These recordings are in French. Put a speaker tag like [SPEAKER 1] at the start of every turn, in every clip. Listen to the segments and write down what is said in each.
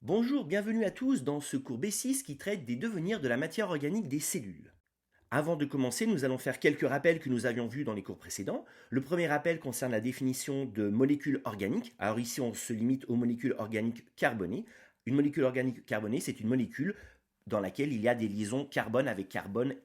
[SPEAKER 1] Bonjour, bienvenue à tous dans ce cours B6 qui traite des devenirs de la matière organique des cellules. Avant de commencer, nous allons faire quelques rappels que nous avions vus dans les cours précédents. Le premier rappel concerne la définition de molécules organiques. Alors ici, on se limite aux molécules organiques carbonées. Une molécule organique carbonée, c'est une molécule dans laquelle il y a des liaisons carbone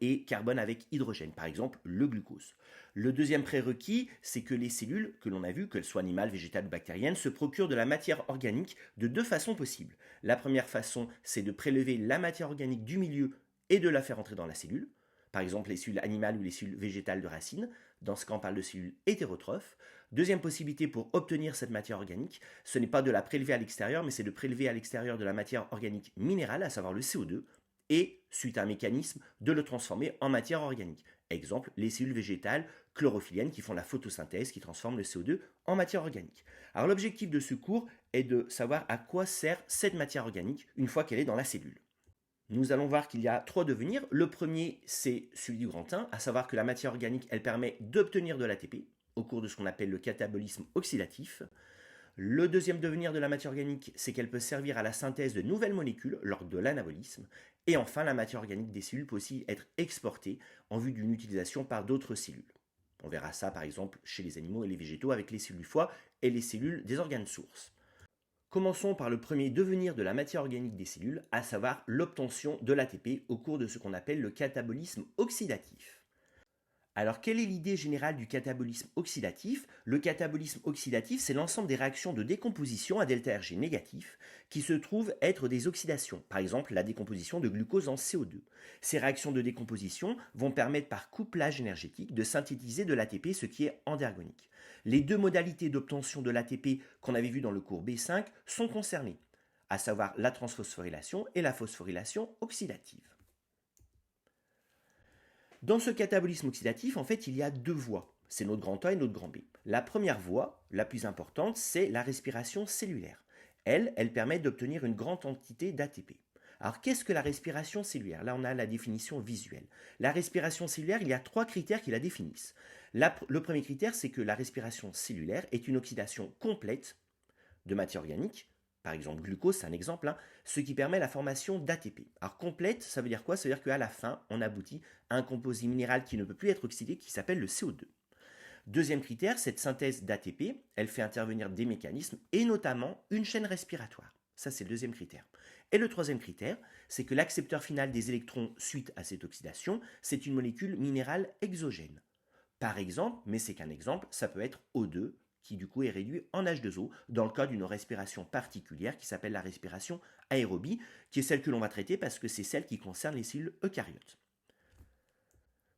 [SPEAKER 1] et carbone avec hydrogène, par exemple le glucose. Le deuxième prérequis, c'est que les cellules, que l'on a vu, qu'elles soient animales, végétales ou bactériennes, se procurent de la matière organique de deux façons possibles. La première façon, c'est de prélever la matière organique du milieu et de la faire entrer dans la cellule. Par exemple, les cellules animales ou les cellules végétales de racines. Dans ce cas, on parle de cellules hétérotrophes. Deuxième possibilité pour obtenir cette matière organique, ce n'est pas de la prélever à l'extérieur, mais c'est de prélever à l'extérieur de la matière organique minérale, à savoir le CO2, et, suite à un mécanisme, de le transformer en matière organique. Exemple, les cellules végétales chlorophylliennes qui font la photosynthèse, qui transforment le CO2 en matière organique. Alors l'objectif de ce cours est de savoir à quoi sert cette matière organique une fois qu'elle est dans la cellule. Nous allons voir qu'il y a trois devenirs. Le premier, c'est celui du grand 1, à savoir que la matière organique, elle permet d'obtenir de l'ATP au cours de ce qu'on appelle le catabolisme oxydatif. Le deuxième devenir de la matière organique, c'est qu'elle peut servir à la synthèse de nouvelles molécules lors de l'anabolisme. Et enfin, la matière organique des cellules peut aussi être exportée en vue d'une utilisation par d'autres cellules. On verra ça par exemple chez les animaux et les végétaux avec les cellules du foie et les cellules des organes sources. Commençons par le premier devenir de la matière organique des cellules, à savoir l'obtention de l'ATP au cours de ce qu'on appelle le catabolisme oxydatif. Alors, quelle est l'idée générale du catabolisme oxydatif? Le catabolisme oxydatif, c'est l'ensemble des réactions de décomposition à delta Rg négatif qui se trouvent être des oxydations, par exemple la décomposition de glucose en CO2. Ces réactions de décomposition vont permettre par couplage énergétique de synthétiser de l'ATP, ce qui est endergonique. Les deux modalités d'obtention de l'ATP qu'on avait vues dans le cours B5 sont concernées, à savoir la transphosphorylation et la phosphorylation oxydative. Dans ce catabolisme oxydatif, en fait, il y a deux voies. C'est notre grand A et notre grand B. La première voie, la plus importante, c'est la respiration cellulaire. Elle permet d'obtenir une grande quantité d'ATP. Alors, qu'est-ce que la respiration cellulaire? Là, on a la définition visuelle. La respiration cellulaire, il y a trois critères qui la définissent. Le premier critère, c'est que la respiration cellulaire est une oxydation complète de matière organique, par exemple glucose, c'est un exemple, ce qui permet la formation d'ATP. Alors complète, ça veut dire quoi? Ça veut dire qu'à la fin, on aboutit à un composé minéral qui ne peut plus être oxydé, qui s'appelle le CO2. Deuxième critère, cette synthèse d'ATP, elle fait intervenir des mécanismes, et notamment une chaîne respiratoire. Ça, c'est le deuxième critère. Et le troisième critère, c'est que l'accepteur final des électrons suite à cette oxydation, c'est une molécule minérale exogène. Par exemple, mais c'est qu'un exemple, ça peut être O2, qui du coup est réduit en H2O dans le cas d'une respiration particulière qui s'appelle la respiration aérobie, qui est celle que l'on va traiter parce que c'est celle qui concerne les cellules eucaryotes.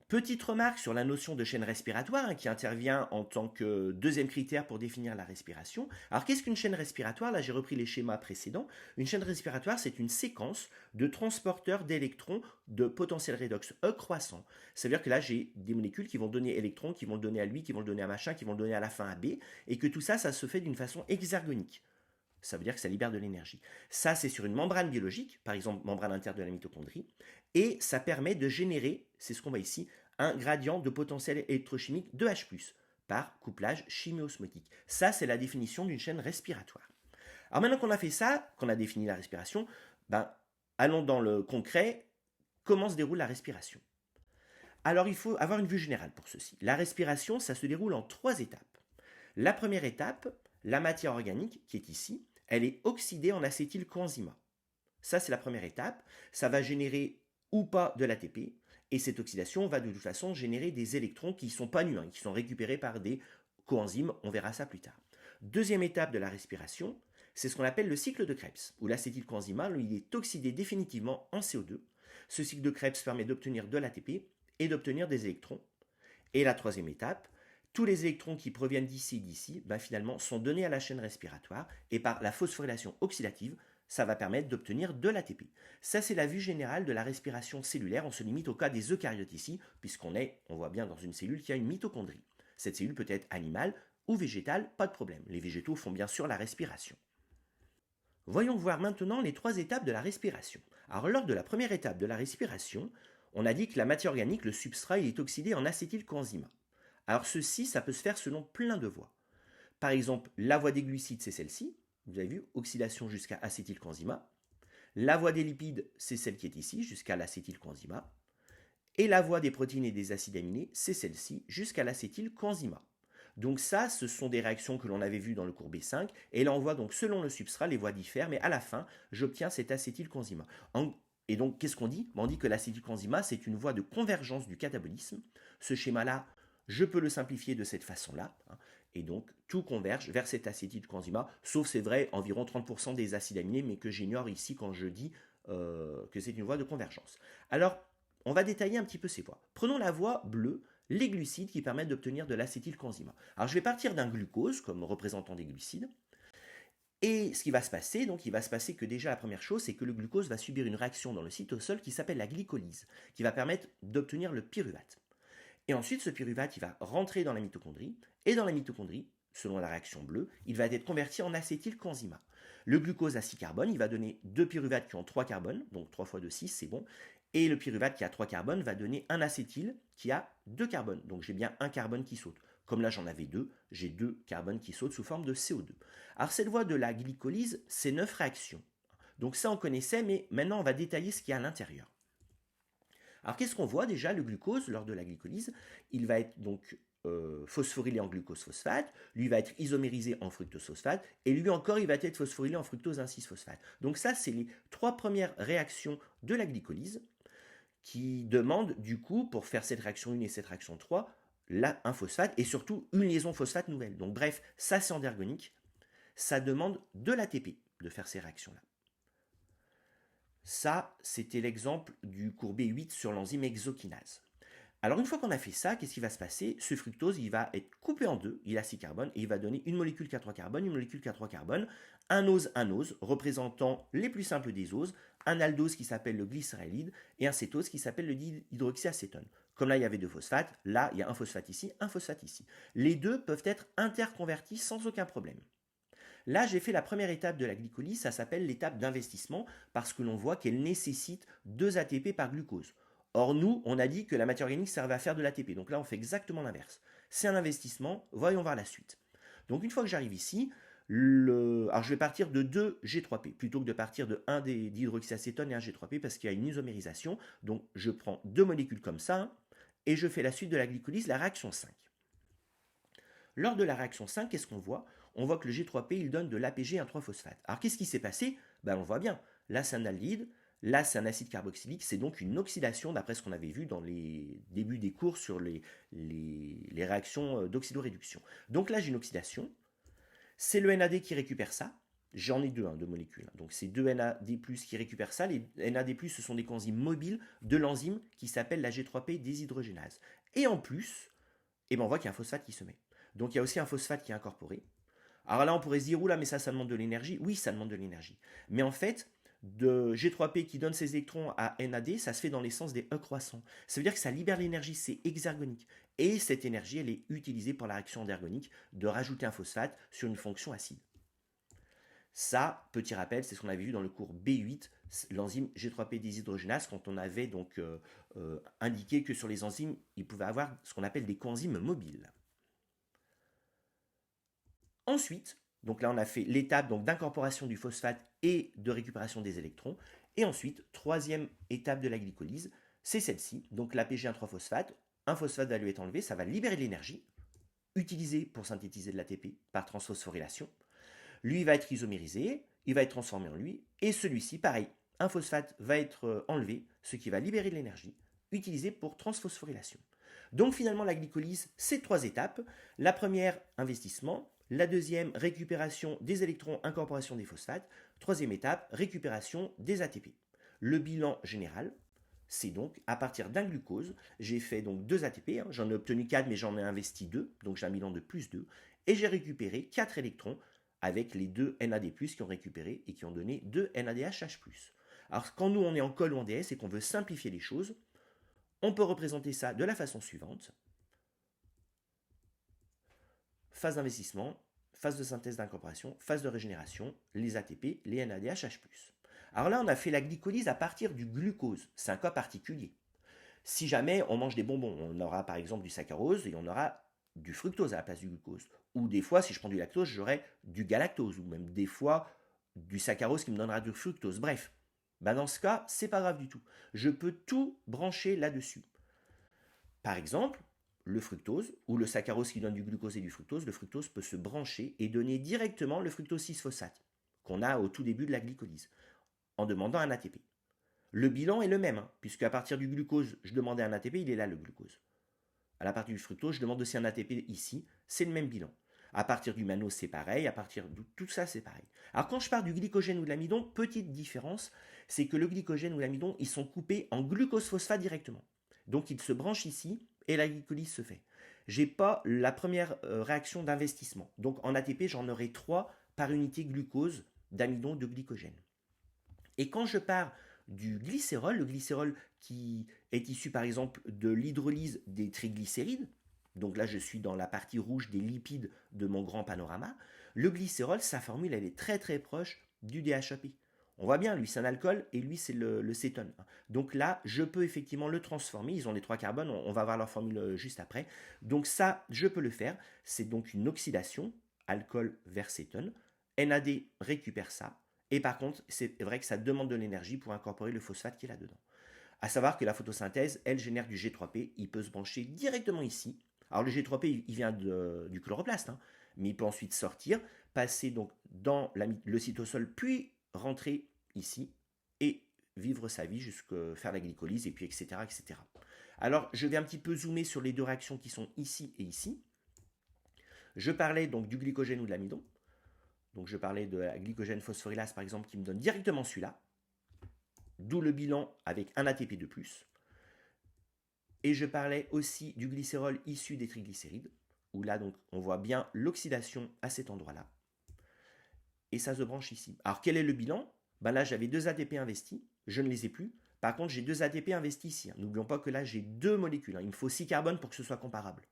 [SPEAKER 1] Petite remarque sur la notion de chaîne respiratoire qui intervient en tant que deuxième critère pour définir la respiration. Alors qu'est-ce qu'une chaîne respiratoire? Là j'ai repris les schémas précédents. Une chaîne respiratoire c'est une séquence de transporteurs d'électrons de potentiel redox E croissant. Ça veut dire que là j'ai des molécules qui vont donner électrons, qui vont le donner à lui, qui vont le donner à machin, qui vont le donner à la fin à B, et que tout ça, ça se fait d'une façon hexergonique. Ça veut dire que ça libère de l'énergie. Ça, c'est sur une membrane biologique, par exemple membrane interne de la mitochondrie, et ça permet de générer, c'est ce qu'on voit ici, un gradient de potentiel électrochimique de H+, par couplage chimiosmotique. Ça, c'est la définition d'une chaîne respiratoire. Alors maintenant qu'on a fait ça, qu'on a défini la respiration, allons dans le concret. Comment se déroule la respiration? Alors il faut avoir une vue générale pour ceci. La respiration, ça se déroule en trois étapes. La première étape, la matière organique, qui est ici, elle est oxydée en acétylcoenzymat. Ça, c'est la première étape. Ça va générer ou pas de l'ATP. Et cette oxydation va de toute façon générer des électrons qui ne sont pas nus, qui sont récupérés par des coenzymes. On verra ça plus tard. Deuxième étape de la respiration, c'est ce qu'on appelle le cycle de Krebs, où l'acétylcoenzymat, il est oxydé définitivement en CO2. Ce cycle de Krebs permet d'obtenir de l'ATP et d'obtenir des électrons. Et la troisième étape, tous les électrons qui proviennent d'ici et d'ici, finalement, sont donnés à la chaîne respiratoire et par la phosphorylation oxydative, ça va permettre d'obtenir de l'ATP. Ça, c'est la vue générale de la respiration cellulaire. On se limite au cas des eucaryotes ici, on voit bien dans une cellule qui a une mitochondrie. Cette cellule peut être animale ou végétale, pas de problème. Les végétaux font bien sûr la respiration. Voyons voir maintenant les trois étapes de la respiration. Alors, lors de la première étape de la respiration, on a dit que la matière organique, le substrat, il est oxydé en acétylcoenzymat. Alors ceci, ça peut se faire selon plein de voies. Par exemple, la voie des glucides, c'est celle-ci. vous avez vu, oxydation jusqu'à acétylcoenzymat. La voie des lipides, c'est celle qui est ici, jusqu'à l'acétylcoenzymat. Et la voie des protéines et des acides aminés, c'est celle-ci, jusqu'à l'acétylcoenzymat. Donc ça, ce sont des réactions que l'on avait vues dans le cours B5, et là on voit donc selon le substrat, les voies diffèrent, mais à la fin, j'obtiens cet acétylcoenzymat. Et donc, qu'est-ce qu'on dit? On dit que l'acétylcoenzymat, c'est une voie de convergence du catabolisme. Ce schéma-là, je peux le simplifier de cette façon-là, hein, et donc tout converge vers cet acétylcoenzymat, sauf c'est vrai, environ 30% des acides aminés, mais que j'ignore ici quand je dis que c'est une voie de convergence. Alors, on va détailler un petit peu ces voies. Prenons la voie bleue, les glucides qui permettent d'obtenir de l'acétylcoenzymat. Alors je vais partir d'un glucose comme représentant des glucides. Et ce qui va se passer, donc il va se passer que déjà la première chose, c'est que le glucose va subir une réaction dans le cytosol qui s'appelle la glycolyse, qui va permettre d'obtenir le pyruvate. Et ensuite, ce pyruvate, il va rentrer dans la mitochondrie, et dans la mitochondrie, selon la réaction bleue, il va être converti en acétylcoenzymat. Le glucose a 6 carbones, il va donner 2 pyruvates qui ont 3 carbones, donc 3 fois 2, 6, c'est bon. Et le pyruvate qui a 3 carbones va donner un acétyl qui a 2 carbones, donc j'ai bien un carbone qui saute. Comme là j'en avais 2, j'ai 2 carbones qui sautent sous forme de CO2. Alors cette voie de la glycolyse, c'est 9 réactions. Donc ça on connaissait, mais maintenant on va détailler ce qu'il y a à l'intérieur. Alors qu'est-ce qu'on voit déjà? Le glucose, lors de la glycolyse, il va être donc phosphorylé en glucose phosphate, lui va être isomérisé en fructose phosphate, et lui encore il va être phosphorylé en fructose 1,6 phosphate. Donc ça c'est les 3 premières réactions de la glycolyse qui demandent du coup, pour faire cette réaction 1 et cette réaction 3, là, un phosphate et surtout une liaison phosphate nouvelle. Donc bref, ça c'est endergonique, ça demande de l'ATP de faire ces réactions-là. Ça, c'était l'exemple du cours B8 sur l'enzyme hexokinase. Alors une fois qu'on a fait ça, qu'est-ce qui va se passer? Ce fructose, il va être coupé en deux, il a 6 carbones, et il va donner une molécule qui a 3 carbones, une molécule qui a 3 carbones, un ose, représentant les plus simples des oses, un aldose qui s'appelle le glycérylide, et un cétose qui s'appelle le dihydroxyacétone. Comme là, il y avait 2 phosphates, là, il y a un phosphate ici, un phosphate ici. Les deux peuvent être interconvertis sans aucun problème. Là, j'ai fait la première étape de la glycolyse, ça s'appelle l'étape d'investissement, parce que l'on voit qu'elle nécessite 2 ATP par glucose. Or, nous, on a dit que la matière organique servait à faire de l'ATP. Donc là, on fait exactement l'inverse. C'est un investissement. Voyons voir la suite. Donc, une fois que j'arrive ici, alors je vais partir de 2 G3P plutôt que de partir de 1 dihydroxyacétone et 1 G3P parce qu'il y a une isomérisation. Donc, je prends 2 molécules comme ça hein, et je fais la suite de la glycolyse, la réaction 5. Lors de la réaction 5, qu'est-ce qu'on voit? On voit que le G3P, il donne de l'APG, un 3-phosphate. Alors, qu'est-ce qui s'est passé? On voit bien. Là, c'est un aldéhyde. Là, c'est un acide carboxylique, c'est donc une oxydation, d'après ce qu'on avait vu dans les débuts des cours sur les réactions d'oxydoréduction. Donc là, j'ai une oxydation. C'est le NAD qui récupère ça. J'en ai deux, deux molécules. Donc c'est deux NAD+, qui récupèrent ça. Les NAD+, ce sont des coenzymes mobiles de l'enzyme qui s'appelle la G3P déshydrogénase. Et en plus, on voit qu'il y a un phosphate qui se met. Donc il y a aussi un phosphate qui est incorporé. Alors là, on pourrait se dire, oula, mais ça demande de l'énergie. Oui, ça demande de l'énergie. Mais en fait, de G3P qui donne ses électrons à NAD, ça se fait dans les sens des E croissants. Ça veut dire que ça libère l'énergie, c'est exergonique. Et cette énergie, elle est utilisée pour la réaction endergonique de rajouter un phosphate sur une fonction acide. Ça, petit rappel, c'est ce qu'on avait vu dans le cours B8, l'enzyme G3P déshydrogénase, quand on avait donc indiqué que sur les enzymes, il pouvait avoir ce qu'on appelle des coenzymes mobiles. Ensuite, donc là on a fait l'étape d'incorporation du phosphate et de récupération des électrons. Et ensuite, troisième étape de la glycolyse, c'est celle-ci. Donc l'APG 1,3-phosphate, un phosphate va lui être enlevé, ça va libérer de l'énergie, utilisée pour synthétiser de l'ATP par transphosphorylation. Lui va être isomérisé, il va être transformé en lui, et celui-ci, pareil, un phosphate va être enlevé, ce qui va libérer de l'énergie, utilisée pour transphosphorylation. Donc finalement, la glycolyse, c'est 3 étapes. La première, investissement. La deuxième, récupération des électrons, incorporation des phosphates. Troisième étape, récupération des ATP. Le bilan général, c'est donc à partir d'un glucose, j'ai fait donc 2 ATP, j'en ai obtenu 4 mais j'en ai investi 2, donc j'ai un bilan de plus 2, et j'ai récupéré 4 électrons avec les 2 NAD+, qui ont récupéré et qui ont donné 2 NADH+. Alors quand nous on est en col ou en DS et qu'on veut simplifier les choses, on peut représenter ça de la façon suivante. Phase d'investissement, phase de synthèse d'incorporation, phase de régénération, les ATP, les NADH+. Alors là, on a fait la glycolyse à partir du glucose. C'est un cas particulier. Si jamais on mange des bonbons, on aura par exemple du saccharose et on aura du fructose à la place du glucose. Ou des fois, si je prends du lactose, j'aurai du galactose, ou même des fois du saccharose qui me donnera du fructose. Bref, dans ce cas, c'est pas grave du tout. Je peux tout brancher là-dessus. Par exemple, le fructose, ou le saccharose qui donne du glucose et du fructose, le fructose peut se brancher et donner directement le fructose 6-phosphate qu'on a au tout début de la glycolyse, en demandant un ATP. Le bilan est le même, puisque à partir du glucose, je demandais un ATP, il est là le glucose. À la partie du fructose, je demande aussi un ATP ici, c'est le même bilan. À partir du mannose, c'est pareil, à partir de tout ça, c'est pareil. Alors quand je parle du glycogène ou de l'amidon, petite différence, c'est que le glycogène ou l'amidon, ils sont coupés en glucose-phosphate directement. Donc ils se branchent ici et la glycolyse se fait. J'ai pas la première réaction d'investissement. Donc en ATP, j'en aurai 3 par unité glucose d'amidon de glycogène. Et quand je pars du glycérol, le glycérol qui est issu par exemple de l'hydrolyse des triglycérides, donc là je suis dans la partie rouge des lipides de mon grand panorama, le glycérol, sa formule elle est très très proche du DHAP. On voit bien, lui c'est un alcool et lui c'est le cétone. Donc là, je peux effectivement le transformer, ils ont les 3 carbones, on va voir leur formule juste après. Donc ça, je peux le faire, c'est donc une oxydation, alcool vers cétone. NAD récupère ça, et par contre, c'est vrai que ça demande de l'énergie pour incorporer le phosphate qui est là-dedans. À savoir que la photosynthèse, elle génère du G3P, il peut se brancher directement ici. Alors le G3P, il vient du chloroplaste, mais il peut ensuite sortir, passer donc dans le cytosol, puis rentrer ici et vivre sa vie jusqu'à faire la glycolyse, et puis etc., etc. Alors je vais un petit peu zoomer sur les deux réactions qui sont ici et ici. Je parlais donc du glycogène ou de l'amidon. Donc je parlais de la glycogène phosphorylase par exemple qui me donne directement celui-là, d'où le bilan avec un ATP de plus. Et je parlais aussi du glycérol issu des triglycérides, où là donc on voit bien l'oxydation à cet endroit-là. Et ça se branche ici. Alors quel est le bilan? Là j'avais 2 ATP investis, je ne les ai plus. Par contre j'ai 2 ATP investis ici. N'oublions pas que là j'ai 2 molécules. Il me faut 6 carbones pour que ce soit comparable.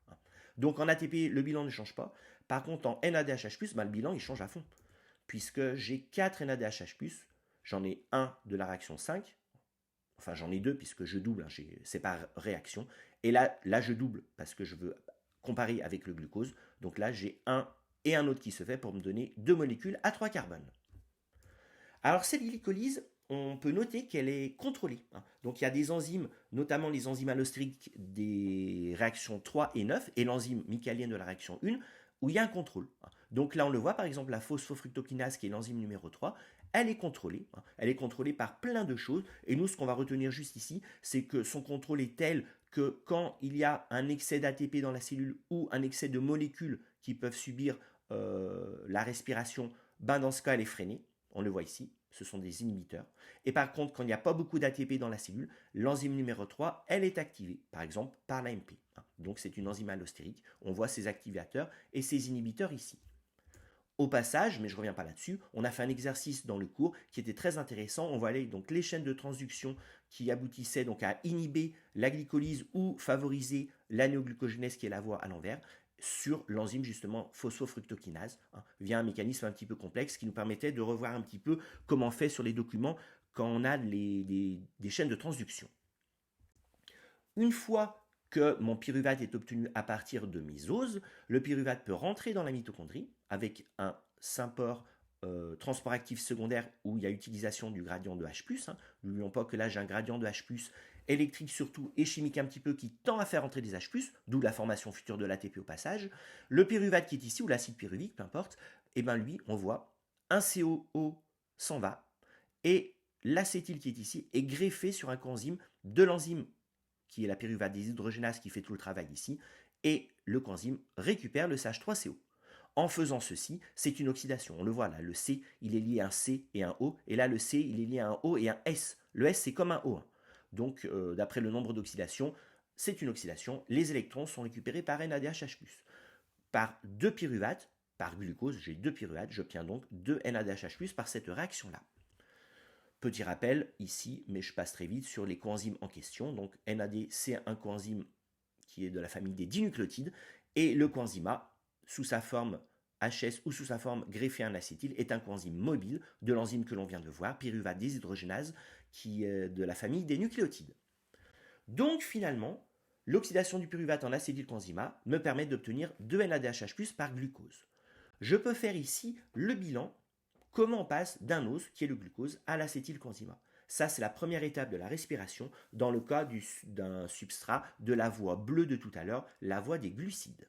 [SPEAKER 1] Donc en ATP le bilan ne change pas. Par contre en NADH+, le bilan il change à fond. Puisque j'ai 4 NADH+, j'en ai un de la réaction 5, enfin j'en ai 2 puisque je double, c'est par réaction, et là je double parce que je veux comparer avec le glucose, donc là j'ai un et un autre qui se fait pour me donner 2 molécules à 3 carbones. Alors cette glycolyse, on peut noter qu'elle est contrôlée. Donc il y a des enzymes, notamment les enzymes allostériques des réactions 3 et 9, et l'enzyme michaélienne de la réaction 1, où il y a un contrôle. Donc là on le voit, par exemple la phosphofructokinase, qui est l'enzyme numéro 3, elle est contrôlée. Elle est contrôlée par plein de choses, et nous ce qu'on va retenir juste ici, c'est que son contrôle est tel que quand il y a un excès d'ATP dans la cellule ou un excès de molécules qui peuvent subir la respiration, dans ce cas elle est freinée. On le voit ici, ce sont des inhibiteurs. Et par contre, quand il n'y a pas beaucoup d'ATP dans la cellule, l'enzyme numéro 3, elle est activée, par exemple par l'AMP. Donc c'est une enzyme allostérique. On voit ses activateurs et ses inhibiteurs ici. Au passage, mais je ne reviens pas là-dessus, on a fait un exercice dans le cours qui était très intéressant. On voyait donc les chaînes de transduction qui aboutissaient donc à inhiber la glycolyse ou favoriser l'anéoglucogénèse qui est la voie à l'envers sur l'enzyme justement phosphofructokinase, via un mécanisme un petit peu complexe qui nous permettait de revoir un petit peu comment on fait sur les documents quand on a des chaînes de transduction. Une fois que mon pyruvate est obtenu à partir de mésose, le pyruvate peut rentrer dans la mitochondrie avec un sympore transport actif secondaire où il y a utilisation du gradient de H+. N'oublions pas que là j'ai un gradient de H+, électrique surtout et chimique un petit peu qui tend à faire entrer des H+, d'où la formation future de l'ATP au passage. Le pyruvate qui est ici, ou l'acide pyruvique, peu importe, et lui, on voit un COO s'en va et l'acétyl qui est ici est greffé sur un coenzyme de l'enzyme qui est la pyruvate déshydrogénase qui fait tout le travail ici, et le coenzyme récupère le CH3CO. En faisant ceci, c'est une oxydation. On le voit là, le C, il est lié à un C et un O, et là le C, il est lié à un O et un S. Le S, c'est comme un O. Donc, d'après le nombre d'oxydations, c'est une oxydation. Les électrons sont récupérés par NADH+. Par 2 pyruvates, par glucose, j'ai 2 pyruvates, j'obtiens donc 2 NADH+, par cette réaction-là. Petit rappel ici, mais je passe très vite sur les coenzymes en question. Donc NAD, c'est un coenzyme qui est de la famille des dinucléotides, et le coenzyme A, sous sa forme HS ou sous sa forme greffée à un acétyl, est un coenzyme mobile de l'enzyme que l'on vient de voir, pyruvate déshydrogénase, qui est de la famille des nucléotides. Donc finalement, L'oxydation du pyruvate en acétylcoenzymat me permet d'obtenir 2 NADH+ par glucose. Je peux faire ici le bilan, comment on passe d'un os, qui est le glucose, à l'acétylcoenzymat. Ça, c'est la première étape de la respiration dans le cas d'un substrat de la voie bleue de tout à l'heure, la voie des glucides.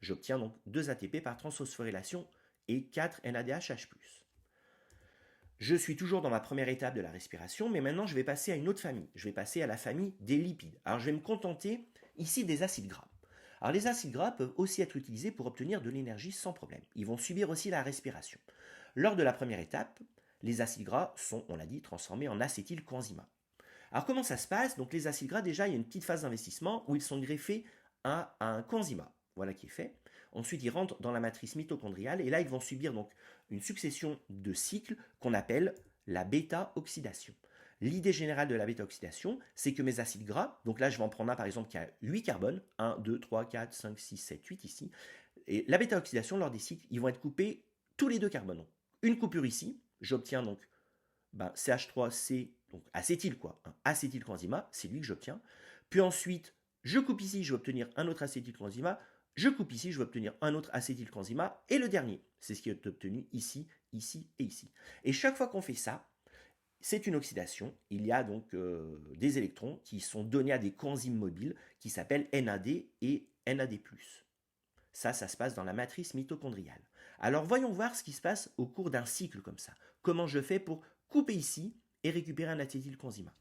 [SPEAKER 1] J'obtiens donc 2 ATP par transphosphorylation et 4 NADH+. Je suis toujours dans ma première étape de la respiration, mais maintenant je vais passer à une autre famille. Je vais passer à la famille des lipides. Alors je vais me contenter ici des acides gras. Alors les acides gras peuvent aussi être utilisés pour obtenir de l'énergie sans problème. Ils vont subir aussi la respiration. Lors de la première étape, les acides gras sont, on l'a dit, transformés en acétylcoenzymat. Alors comment ça se passe? Donc les acides gras, déjà, il y a une petite phase d'investissement où ils sont greffés à un coenzymat. Voilà qui est fait. Ensuite, ils rentrent dans la matrice mitochondriale et là, ils vont subir donc une succession de cycles qu'on appelle la bêta-oxydation. L'idée générale de la bêta-oxydation, c'est que mes acides gras, donc là je vais en prendre un par exemple qui a 8 carbones, 1, 2, 3, 4, 5, 6, 7, 8 ici, et la bêta-oxydation lors des cycles, ils vont être coupés tous les 2 carbones. Donc, une coupure ici, j'obtiens donc CH3C, donc acétyl quoi, un acétylcoenzymat, c'est lui que j'obtiens. Puis ensuite, je coupe ici, je vais obtenir un autre acétylcoenzymat, je coupe ici, je vais obtenir un autre acétylcoenzymat, et le dernier, c'est ce qui est obtenu ici, ici et ici. Et chaque fois qu'on fait ça, c'est une oxydation. Il y a donc des électrons qui sont donnés à des coenzymes mobiles qui s'appellent NAD et NAD+. Ça se passe dans la matrice mitochondriale. Alors voyons voir ce qui se passe au cours d'un cycle comme ça. Comment je fais pour couper ici et récupérer un acétylcoenzymat.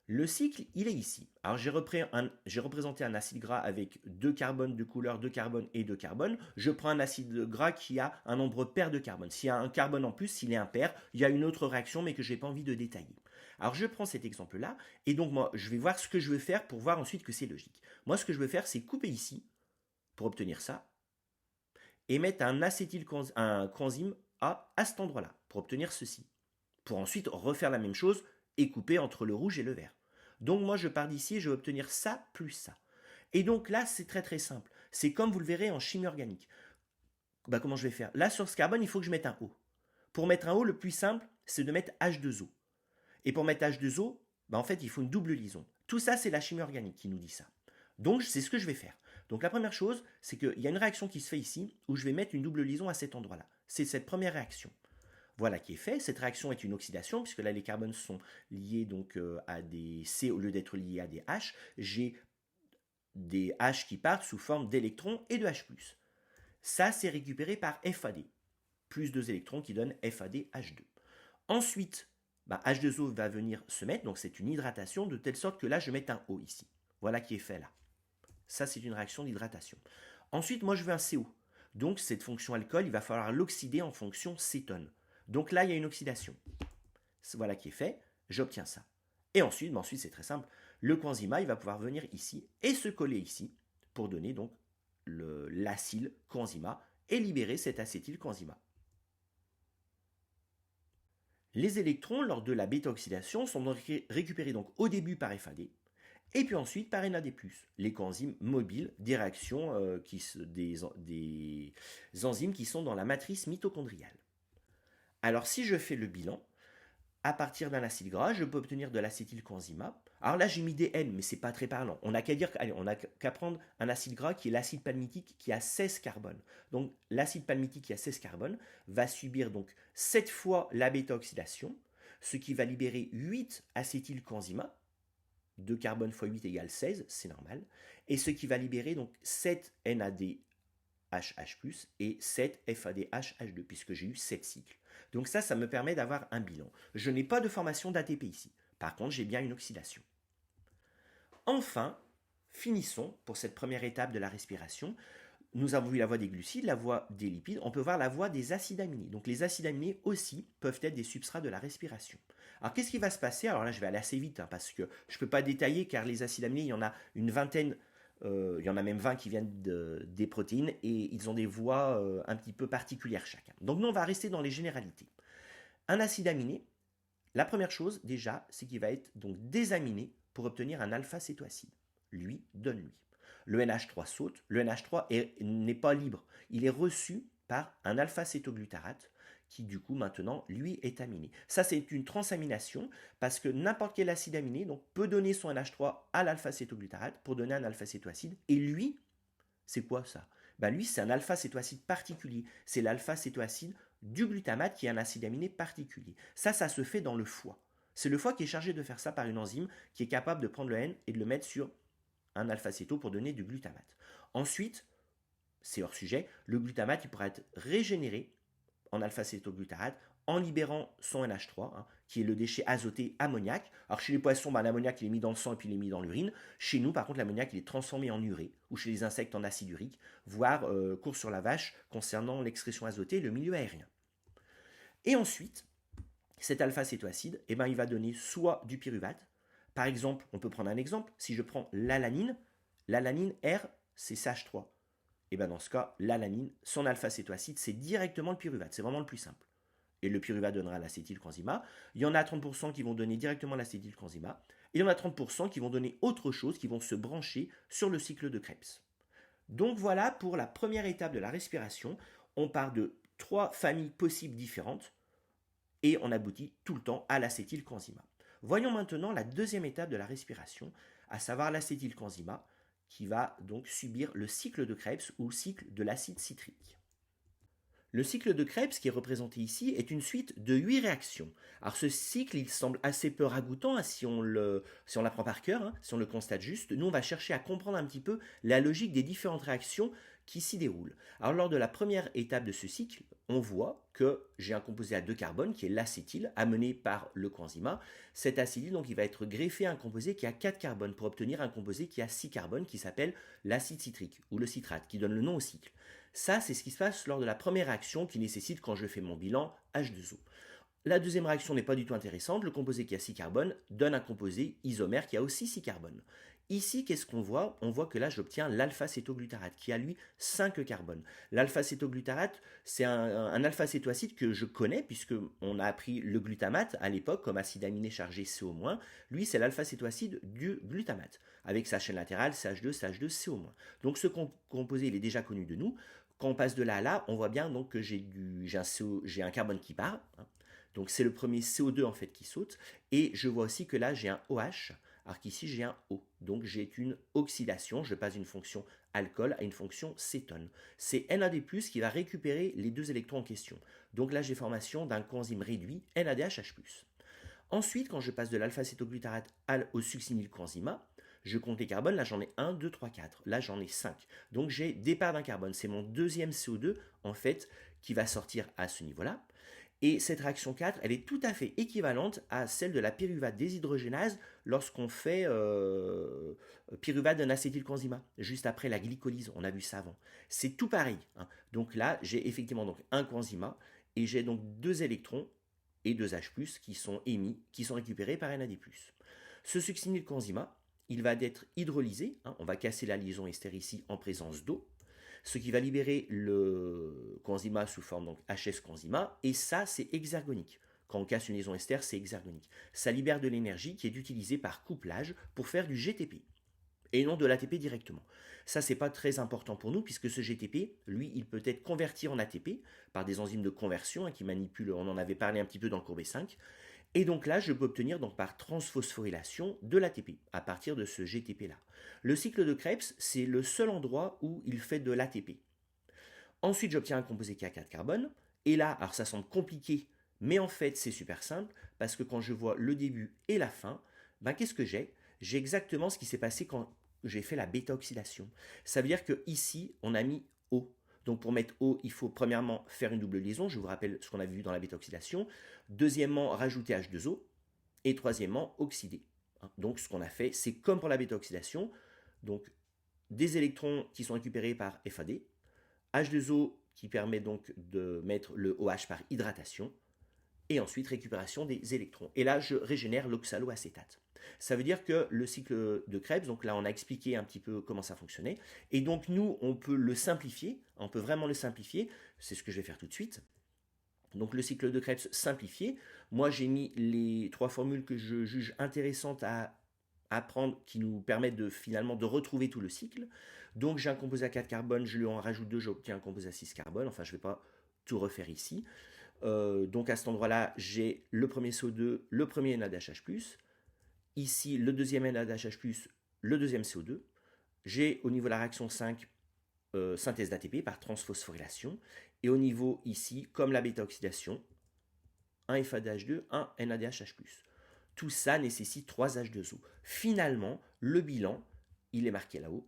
[SPEAKER 1] Le cycle, il est ici. Alors j'ai représenté un acide gras avec 2 carbones de couleur, 2 carbones et 2 carbones. Je prends un acide gras qui a un nombre pair de carbones. S'il y a un carbone en plus, s'il est impair, il y a une autre réaction mais que je n'ai pas envie de détailler. Alors je prends cet exemple-là et donc moi je vais voir ce que je veux faire pour voir ensuite que c'est logique. Moi ce que je veux faire c'est couper ici pour obtenir ça et mettre un coenzyme à cet endroit-là pour obtenir ceci. Pour ensuite refaire la même chose et couper entre le rouge et le vert. Donc moi je pars d'ici et je vais obtenir ça plus ça. Et donc là c'est très très simple. C'est comme vous le verrez en chimie organique. Comment je vais faire? Là sur ce carbone il faut que je mette un O. Pour mettre un O le plus simple c'est de mettre H2O. Et pour mettre H2O, en fait il faut une double liaison. Tout ça c'est la chimie organique qui nous dit ça. Donc c'est ce que je vais faire. Donc la première chose c'est qu'il y a une réaction qui se fait ici où je vais mettre une double liaison à cet endroit-là. C'est cette première réaction. Voilà qui est fait. Cette réaction est une oxydation, puisque là les carbones sont liés donc à des C au lieu d'être liés à des H. J'ai des H qui partent sous forme d'électrons et de H+. Ça, c'est récupéré par FAD. Plus 2 électrons qui donnent FADH2. Ensuite, H2O va venir se mettre, donc c'est une hydratation, de telle sorte que là je mette un O ici. Voilà qui est fait là. Ça, c'est une réaction d'hydratation. Ensuite, moi je veux un CO. Donc cette fonction alcool, il va falloir l'oxyder en fonction cétone. Donc là, il y a une oxydation. Voilà qui est fait, j'obtiens ça. Et ensuite, c'est très simple, le coenzymat, il va pouvoir venir ici et se coller ici pour donner donc l'acylcoenzymat et libérer cet acétylcoenzymat. Les électrons, lors de la bêta-oxydation, sont donc récupérés donc au début par FAD et puis ensuite par NAD+, les coenzymes mobiles des réactions, des enzymes qui sont dans la matrice mitochondriale. Alors si je fais le bilan, à partir d'un acide gras, je peux obtenir de l'acétylcoenzymat. Alors là, j'ai mis des N, mais c'est pas très parlant. On n'a qu'à prendre un acide gras qui est l'acide palmitique qui a 16 carbones. Donc l'acide palmitique qui a 16 carbones va subir donc 7 fois la bêta-oxydation, ce qui va libérer 8 acétylcoenzymats. 2 carbones fois 8 égale 16, c'est normal. Et ce qui va libérer donc 7 NADH+, et 7 FADH2, puisque j'ai eu 7 cycles. Donc ça me permet d'avoir un bilan. Je n'ai pas de formation d'ATP ici. Par contre, j'ai bien une oxydation. Enfin, finissons pour cette première étape de la respiration. Nous avons vu la voie des glucides, la voie des lipides. On peut voir la voie des acides aminés. Donc les acides aminés aussi peuvent être des substrats de la respiration. Alors qu'est-ce qui va se passer? Alors là, je vais aller assez vite parce que je ne peux pas détailler car les acides aminés, il y en a une vingtaine. Il y en a même 20 qui viennent des protéines et ils ont des voies un petit peu particulières chacun. Donc nous, on va rester dans les généralités. Un acide aminé, la première chose déjà, c'est qu'il va être donc désaminé pour obtenir un alpha-cétoacide. Lui donne lui. Le NH3 saute, le NH3 n'est pas libre. Il est reçu par un alpha-cétoglutarate qui du coup maintenant lui est aminé. Ça c'est une transamination parce que n'importe quel acide aminé donc, peut donner son NH3 à l'alpha-cétoglutarate pour donner un alpha-cétoacide. Et lui, c'est quoi ça? Ben lui c'est un alpha-cétoacide particulier. C'est l'alpha-cétoacide du glutamate qui est un acide aminé particulier. Ça se fait dans le foie. C'est le foie qui est chargé de faire ça par une enzyme qui est capable de prendre le N et de le mettre sur un alpha-céto pour donner du glutamate. Ensuite, c'est hors sujet, le glutamate il pourra être régénéré en alpha-cétoglutarate en libérant son NH3, qui est le déchet azoté ammoniac. Alors chez les poissons, l'ammoniac il est mis dans le sang et puis il est mis dans l'urine. Chez nous, par contre, l'ammoniac il est transformé en urée, ou chez les insectes en acide urique, voire course sur la vache concernant l'excrétion azotée et le milieu aérien. Et ensuite, cet alpha-cétoacide, il va donner soit du pyruvate. Par exemple, on peut prendre un exemple. Si je prends l'alanine R, c'est CH3. Et dans ce cas, l'alanine, son alpha-cétoacide, c'est directement le pyruvate. C'est vraiment le plus simple. Et le pyruvate donnera l'acétylcoenzyma. Il y en a 30% qui vont donner directement l'acétylcoenzyma. Et il y en a 30% qui vont donner autre chose, qui vont se brancher sur le cycle de Krebs. Donc voilà pour la première étape de la respiration. On part de 3 familles possibles différentes et on aboutit tout le temps à l'acétylcoenzyma. Voyons maintenant la deuxième étape de la respiration, à savoir l'acétylcoenzyma, qui va donc subir le cycle de Krebs ou cycle de l'acide citrique. Le cycle de Krebs qui est représenté ici est une suite de 8 réactions. Alors ce cycle, il semble assez peu ragoûtant si on l'apprend par cœur, si on le constate juste. Nous, on va chercher à comprendre un petit peu la logique des différentes réactions qui s'y déroulent. Alors lors de la première étape de ce cycle, on voit que j'ai un composé à 2 carbones qui est l'acétyle amené par le coenzyma. Cet acétyle donc il va être greffé à un composé qui a 4 carbones pour obtenir un composé qui a 6 carbones qui s'appelle l'acide citrique ou le citrate qui donne le nom au cycle. Ça c'est ce qui se passe lors de la première réaction qui nécessite quand je fais mon bilan H2O. La deuxième réaction n'est pas du tout intéressante. Le composé qui a 6 carbones donne un composé isomère qui a aussi 6 carbones. Ici, qu'est-ce qu'on voit? On voit que là, j'obtiens l'alpha-cétoglutarate qui a, lui, 5 carbones. L'alpha-cétoglutarate, c'est un alpha-cétoacide que je connais puisqu'on a appris le glutamate à l'époque comme acide aminé chargé CO-. Lui, c'est l'alpha-cétoacide du glutamate avec sa chaîne latérale CH2, CH2, CO-. Donc ce composé, il est déjà connu de nous. Quand on passe de là à là, on voit bien donc que j'ai un carbone qui part. Donc c'est le premier CO2 en fait qui saute. Et je vois aussi que là, j'ai un OH. Alors qu'ici, j'ai un O. Donc, j'ai une oxydation. Je passe d'une fonction alcool à une fonction cétone. C'est NAD+, qui va récupérer les 2 électrons en question. Donc là, j'ai formation d'un coenzyme réduit, NADHH+. Ensuite, quand je passe de l'alpha-cétoglutarate au succinylcoenzyma, je compte les carbones. Là, j'en ai 1, 2, 3, 4. Là, j'en ai 5. Donc, j'ai départ d'un carbone. C'est mon deuxième CO2, en fait, qui va sortir à ce niveau-là. Et cette réaction 4, elle est tout à fait équivalente à celle de la pyruvate déshydrogénase lorsqu'on fait pyruvate d'un acétylcoenzyma, juste après la glycolyse, on a vu ça avant. C'est tout pareil. Donc là, j'ai effectivement donc un coenzyma et j'ai donc 2 électrons et 2 H+, qui sont émis, qui sont récupérés par NAD+. Ce succinylcoenzyma, il va être hydrolysé, on va casser la liaison ester ici en présence d'eau, ce qui va libérer le coenzyma sous forme donc HS-coenzyma, et ça c'est exergonique. Quand on casse une liaison ester, c'est exergonique. Ça libère de l'énergie qui est utilisée par couplage pour faire du GTP, et non de l'ATP directement. Ça c'est pas très important pour nous, puisque ce GTP, lui, il peut être converti en ATP par des enzymes de conversion qui manipulent, on en avait parlé un petit peu dans le cours B5, et donc là, je peux obtenir donc par transphosphorylation de l'ATP à partir de ce GTP-là. Le cycle de Krebs, c'est le seul endroit où il fait de l'ATP. Ensuite, j'obtiens un composé qui a 4 carbones. Et là, alors ça semble compliqué, mais en fait, c'est super simple, parce que quand je vois le début et la fin, qu'est-ce que j'ai? J'ai exactement ce qui s'est passé quand j'ai fait la bêta-oxydation. Ça veut dire qu'ici, on a mis O. Donc pour mettre O, il faut premièrement faire une double liaison, je vous rappelle ce qu'on avait vu dans la bêta-oxydation. Deuxièmement, rajouter H2O. Et troisièmement, oxyder. Donc ce qu'on a fait, c'est comme pour la bêta-oxydation, donc des électrons qui sont récupérés par FAD, H2O qui permet donc de mettre le OH par hydratation, et ensuite récupération des électrons. Et là, je régénère l'oxaloacétate. Ça veut dire que le cycle de Krebs, donc là on a expliqué un petit peu comment ça fonctionnait, et donc nous on peut le simplifier, on peut vraiment le simplifier, c'est ce que je vais faire tout de suite. Donc le cycle de Krebs simplifié, moi j'ai mis les 3 formules que je juge intéressantes à apprendre qui nous permettent finalement de retrouver tout le cycle. Donc j'ai un composé à 4 carbones, je lui en rajoute 2, j'obtiens un composé à 6 carbones, enfin je ne vais pas tout refaire ici. Donc à cet endroit-là, j'ai le premier CO2, le premier NADH+, ici le deuxième NADH+, le deuxième CO2. J'ai au niveau de la réaction 5, synthèse d'ATP par transphosphorylation. Et au niveau ici, comme la bêta-oxydation, un FADH2, un NADH+. Tout ça nécessite 3 H2O. Finalement, le bilan, il est marqué là-haut.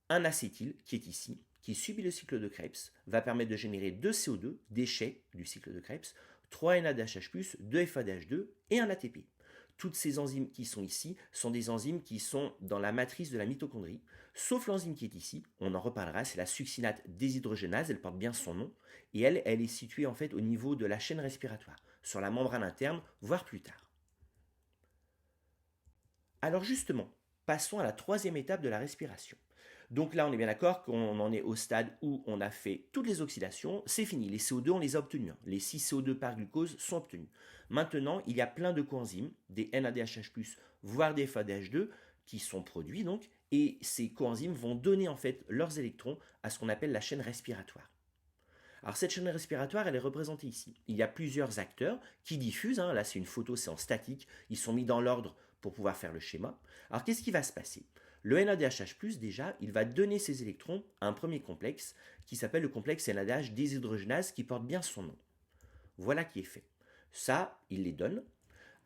[SPEAKER 1] Un acétyl, qui est ici, qui subit le cycle de Krebs, va permettre de générer 2 CO2, déchets du cycle de Krebs, 3 NADH+, 2 FADH2 et un ATP. Toutes ces enzymes qui sont ici sont des enzymes qui sont dans la matrice de la mitochondrie, sauf l'enzyme qui est ici, on en reparlera, c'est la succinate déshydrogénase, elle porte bien son nom, et elle est située en fait au niveau de la chaîne respiratoire, sur la membrane interne, voire plus tard. Alors justement, passons à la troisième étape de la respiration. Donc là, on est bien d'accord qu'on en est au stade où on a fait toutes les oxydations, c'est fini, les CO2, on les a obtenus. Les 6 CO2 par glucose sont obtenus. Maintenant, il y a plein de coenzymes, des NADH+, voire des FADH2, qui sont produits donc, et ces coenzymes vont donner en fait leurs électrons à ce qu'on appelle la chaîne respiratoire. Alors cette chaîne respiratoire, elle est représentée ici. Il y a plusieurs acteurs qui diffusent, là c'est une photo, c'est en statique, ils sont mis dans l'ordre pour pouvoir faire le schéma. Alors qu'est-ce qui va se passer? Le NADH+, déjà, il va donner ses électrons à un premier complexe qui s'appelle le complexe NADH déshydrogénase qui porte bien son nom. Voilà qui est fait. Ça, il les donne.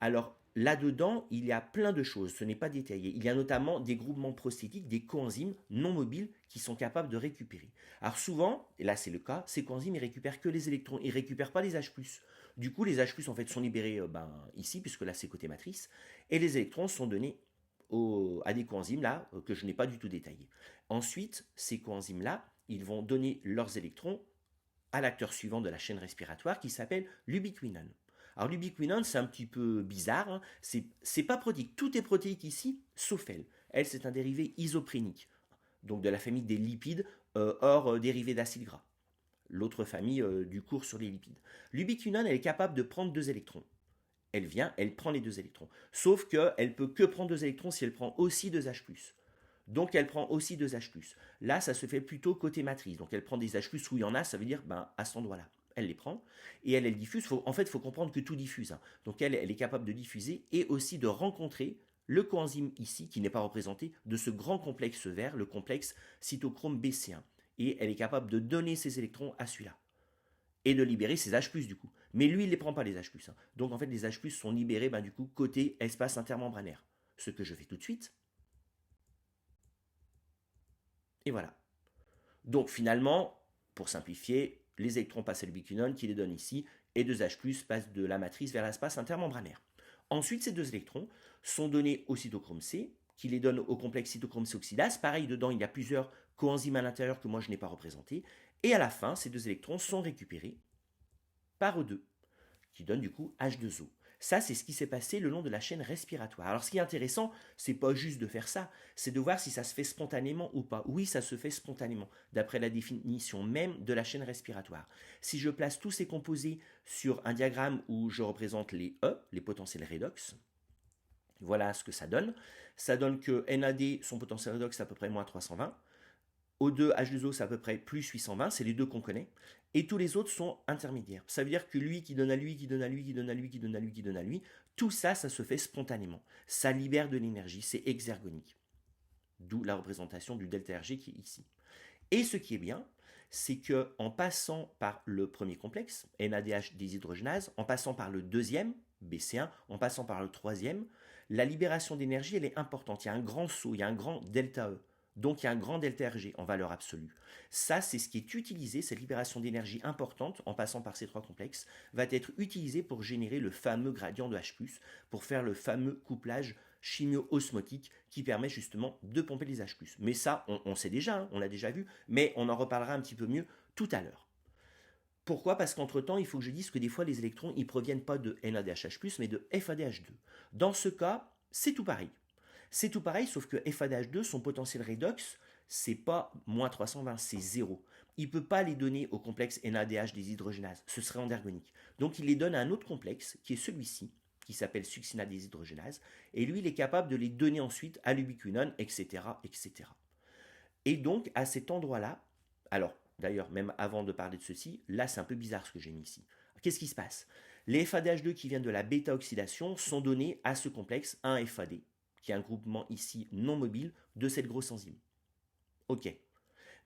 [SPEAKER 1] Alors là-dedans, il y a plein de choses, ce n'est pas détaillé. Il y a notamment des groupements prostétiques, des coenzymes non mobiles qui sont capables de récupérer. Alors souvent, et là c'est le cas, ces coenzymes ils récupèrent que les électrons, ils ne récupèrent pas les H+. Du coup, les H+, en fait, sont libérés ici, puisque là c'est côté matrice, et les électrons sont donnés à des coenzymes là que je n'ai pas du tout détaillé. Ensuite, ces coenzymes là, ils vont donner leurs électrons à l'acteur suivant de la chaîne respiratoire qui s'appelle l'ubiquinone. Alors l'ubiquinone, c'est un petit peu bizarre, c'est pas protéique. Tout est protéique ici, sauf elle. Elle, c'est un dérivé isoprénique, donc de la famille des lipides, hors dérivé d'acide gras. L'autre famille du cours sur les lipides. L'ubiquinone, elle est capable de prendre 2 électrons. Elle vient, elle prend les 2 électrons. Sauf qu'elle peut que prendre 2 électrons si elle prend aussi 2 H+. Donc elle prend aussi 2 H+. Là, ça se fait plutôt côté matrice. Donc elle prend des H+, où il y en a, ça veut dire à cet endroit-là. Elle les prend et elle diffuse. En fait, il faut comprendre que tout diffuse. Donc elle est capable de diffuser et aussi de rencontrer le coenzyme ici, qui n'est pas représenté, de ce grand complexe vert, le complexe cytochrome BC1. Et elle est capable de donner ses électrons à celui-là. Et de libérer ses H+, du coup. Mais lui, il ne les prend pas, les H+. Donc en fait, les H+, sont libérés, du coup, côté espace intermembranaire. Ce que je fais tout de suite. Et voilà. Donc finalement, pour simplifier, les électrons passent à l'ubiquinone qui les donne ici, et 2 H+, passent de la matrice vers l'espace intermembranaire. Ensuite, ces 2 électrons sont donnés au cytochrome C, qui les donne au complexe cytochrome C oxydase. Pareil, dedans, il y a plusieurs coenzymes à l'intérieur que moi je n'ai pas représentés. Et à la fin, ces 2 électrons sont récupérés par O2, qui donne du coup H2O. Ça, c'est ce qui s'est passé le long de la chaîne respiratoire. Alors, ce qui est intéressant, c'est pas juste de faire ça, c'est de voir si ça se fait spontanément ou pas. Oui, ça se fait spontanément, d'après la définition même de la chaîne respiratoire. Si je place tous ces composés sur un diagramme où je représente les E, les potentiels redox, voilà ce que ça donne. Ça donne que NAD, son potentiel redox, c'est à peu près moins 320. O2, H2O, c'est à peu près plus 820, c'est les deux qu'on connaît. Et tous les autres sont intermédiaires. Ça veut dire que lui qui donne à lui, qui donne à lui, qui donne à lui, qui donne à lui, qui donne à lui, tout ça, ça se fait spontanément. Ça libère de l'énergie, c'est exergonique. D'où la représentation du delta Rg qui est ici. Et ce qui est bien, c'est que en passant par le premier complexe, NADH déshydrogénase, en passant par le deuxième, BC1, en passant par le troisième, la libération d'énergie, elle est importante. Il y a un grand saut, il y a un grand delta E. Donc il y a un grand delta Rg en valeur absolue. Ça, c'est ce qui est utilisé, cette libération d'énergie importante, en passant par ces 3 complexes, va être utilisé pour générer le fameux gradient de H+, pour faire le fameux couplage chimio-osmotique qui permet justement de pomper les H+. Mais ça, on sait déjà, on l'a déjà vu, mais on en reparlera un petit peu mieux tout à l'heure. Pourquoi? Parce qu'entre-temps, il faut que je dise que des fois, les électrons, ils ne proviennent pas de NADH+, mais de FADH2. Dans ce cas, c'est tout pareil. C'est tout pareil, sauf que FADH2, son potentiel redox, c'est pas moins 320, c'est 0. Il ne peut pas les donner au complexe NADH déshydrogénase, ce serait endergonique. Donc il les donne à un autre complexe, qui est celui-ci, qui s'appelle succinate déshydrogénase, et lui, il est capable de les donner ensuite à l'ubiquinone, etc., etc. Et donc, à cet endroit-là, alors, d'ailleurs, même avant de parler de ceci, là, c'est un peu bizarre ce que j'ai mis ici. Qu'est-ce qui se passe? Les FADH2 qui viennent de la bêta-oxydation sont donnés à ce complexe 1-FAD, qui est un groupement ici non mobile de cette grosse enzyme. Ok.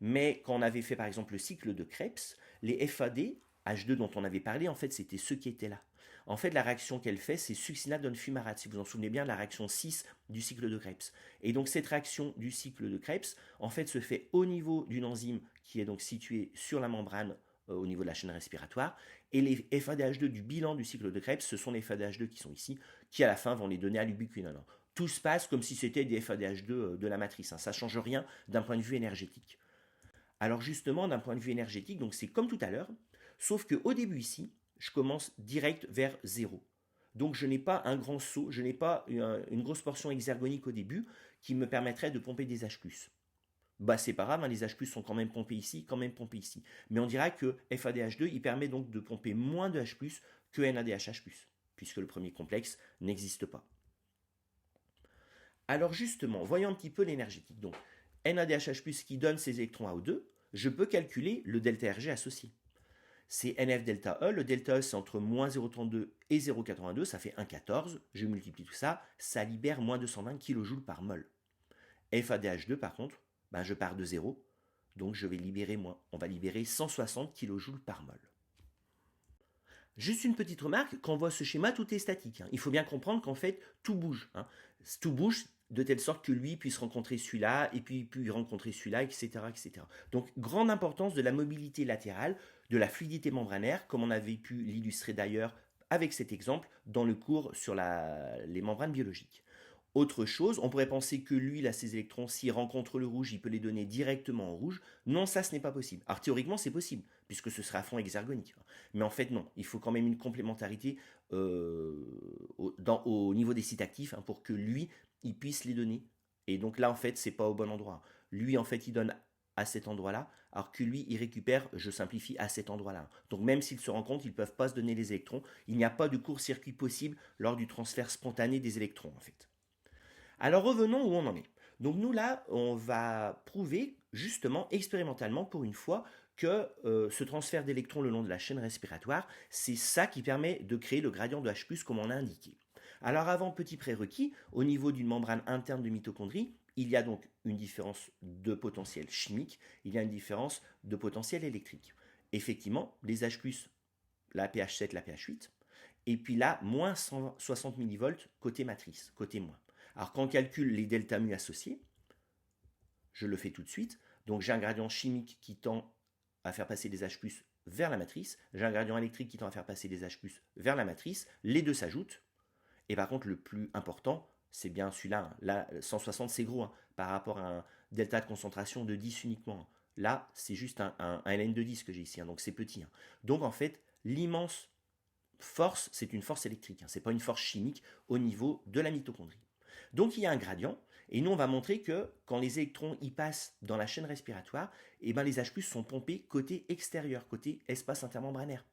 [SPEAKER 1] Mais quand on avait fait par exemple le cycle de Krebs, les FAD, H2 dont on avait parlé, en fait c'était ceux qui étaient là. En fait la réaction qu'elle fait, c'est succinate d'un fumarate, si vous en souvenez bien, la réaction 6 du cycle de Krebs. Et donc cette réaction du cycle de Krebs, en fait se fait au niveau d'une enzyme qui est donc située sur la membrane au niveau de la chaîne respiratoire, et les FADH2 du bilan du cycle de Krebs, ce sont les FADH2 qui sont ici, qui à la fin vont les donner à l'ubiquinone. Tout se passe comme si c'était des FADH2 de la matrice, ça ne change rien d'un point de vue énergétique. Alors justement, d'un point de vue énergétique, donc c'est comme tout à l'heure, sauf qu'au début ici, je commence direct vers 0. Donc je n'ai pas un grand saut, je n'ai pas une grosse portion exergonique au début qui me permettrait de pomper des H+. Bah c'est pas grave, hein, les H+, sont quand même pompés ici, quand même pompés ici. Mais on dira que FADH2, il permet donc de pomper moins de H+, que NADHH+, puisque le premier complexe n'existe pas. Alors justement, voyons un petit peu l'énergétique. Donc NADHH+, qui donne ses électrons à O2, je peux calculer le delta Rg associé. C'est NF delta E, le delta E c'est entre moins 0,32 et 0,82, ça fait 1,14, je multiplie tout ça, ça libère moins 220 kJ par mol. FADH2 par contre, je pars de 0, donc je vais libérer moins. On va libérer 160 kJ par mol. Juste une petite remarque, quand on voit ce schéma, tout est statique. Il faut bien comprendre qu'en fait, tout bouge. Tout bouge de telle sorte que lui puisse rencontrer celui-là, et puis rencontrer celui-là, etc., etc. Donc, grande importance de la mobilité latérale, de la fluidité membranaire, comme on avait pu l'illustrer d'ailleurs avec cet exemple dans le cours sur les membranes biologiques. Autre chose, on pourrait penser que lui, là, ses électrons, s'il rencontre le rouge, il peut les donner directement en rouge. Non, ça, ce n'est pas possible. Alors, théoriquement, c'est possible, puisque ce serait à fond exergonique. Mais en fait, non. Il faut quand même une complémentarité au niveau des sites actifs pour que lui, il puisse les donner. Et donc là, en fait, c'est pas au bon endroit. Lui, en fait, il donne à cet endroit-là, alors que lui, il récupère, je simplifie, à cet endroit-là. Donc même s'ils se rencontrent, ils ne peuvent pas se donner les électrons. Il n'y a pas de court-circuit possible lors du transfert spontané des électrons, en fait. Alors revenons où on en est. Donc nous là, on va prouver justement expérimentalement pour une fois que ce transfert d'électrons le long de la chaîne respiratoire, c'est ça qui permet de créer le gradient de H+, comme on a indiqué. Alors avant, petit prérequis, au niveau d'une membrane interne de mitochondrie, il y a donc une différence de potentiel chimique, il y a une différence de potentiel électrique. Effectivement, les H+, la pH 7, la pH 8, et puis là, moins 160 mV côté matrice, côté moins. Alors quand on calcule les delta mu associés, je le fais tout de suite, donc j'ai un gradient chimique qui tend à faire passer les H+, vers la matrice, j'ai un gradient électrique qui tend à faire passer les H+, vers la matrice, les deux s'ajoutent, et par contre le plus important, c'est bien celui-là, là 160 c'est gros, par rapport à un delta de concentration de 10 uniquement. Là, c'est juste un ln de 10 que j'ai ici, donc c'est petit. Donc en fait, l'immense force, c'est une force électrique, c'est pas une force chimique au niveau de la mitochondrie. Donc il y a un gradient, et nous on va montrer que quand les électrons y passent dans la chaîne respiratoire, les H+ sont pompés côté extérieur, côté espace intermembranaire.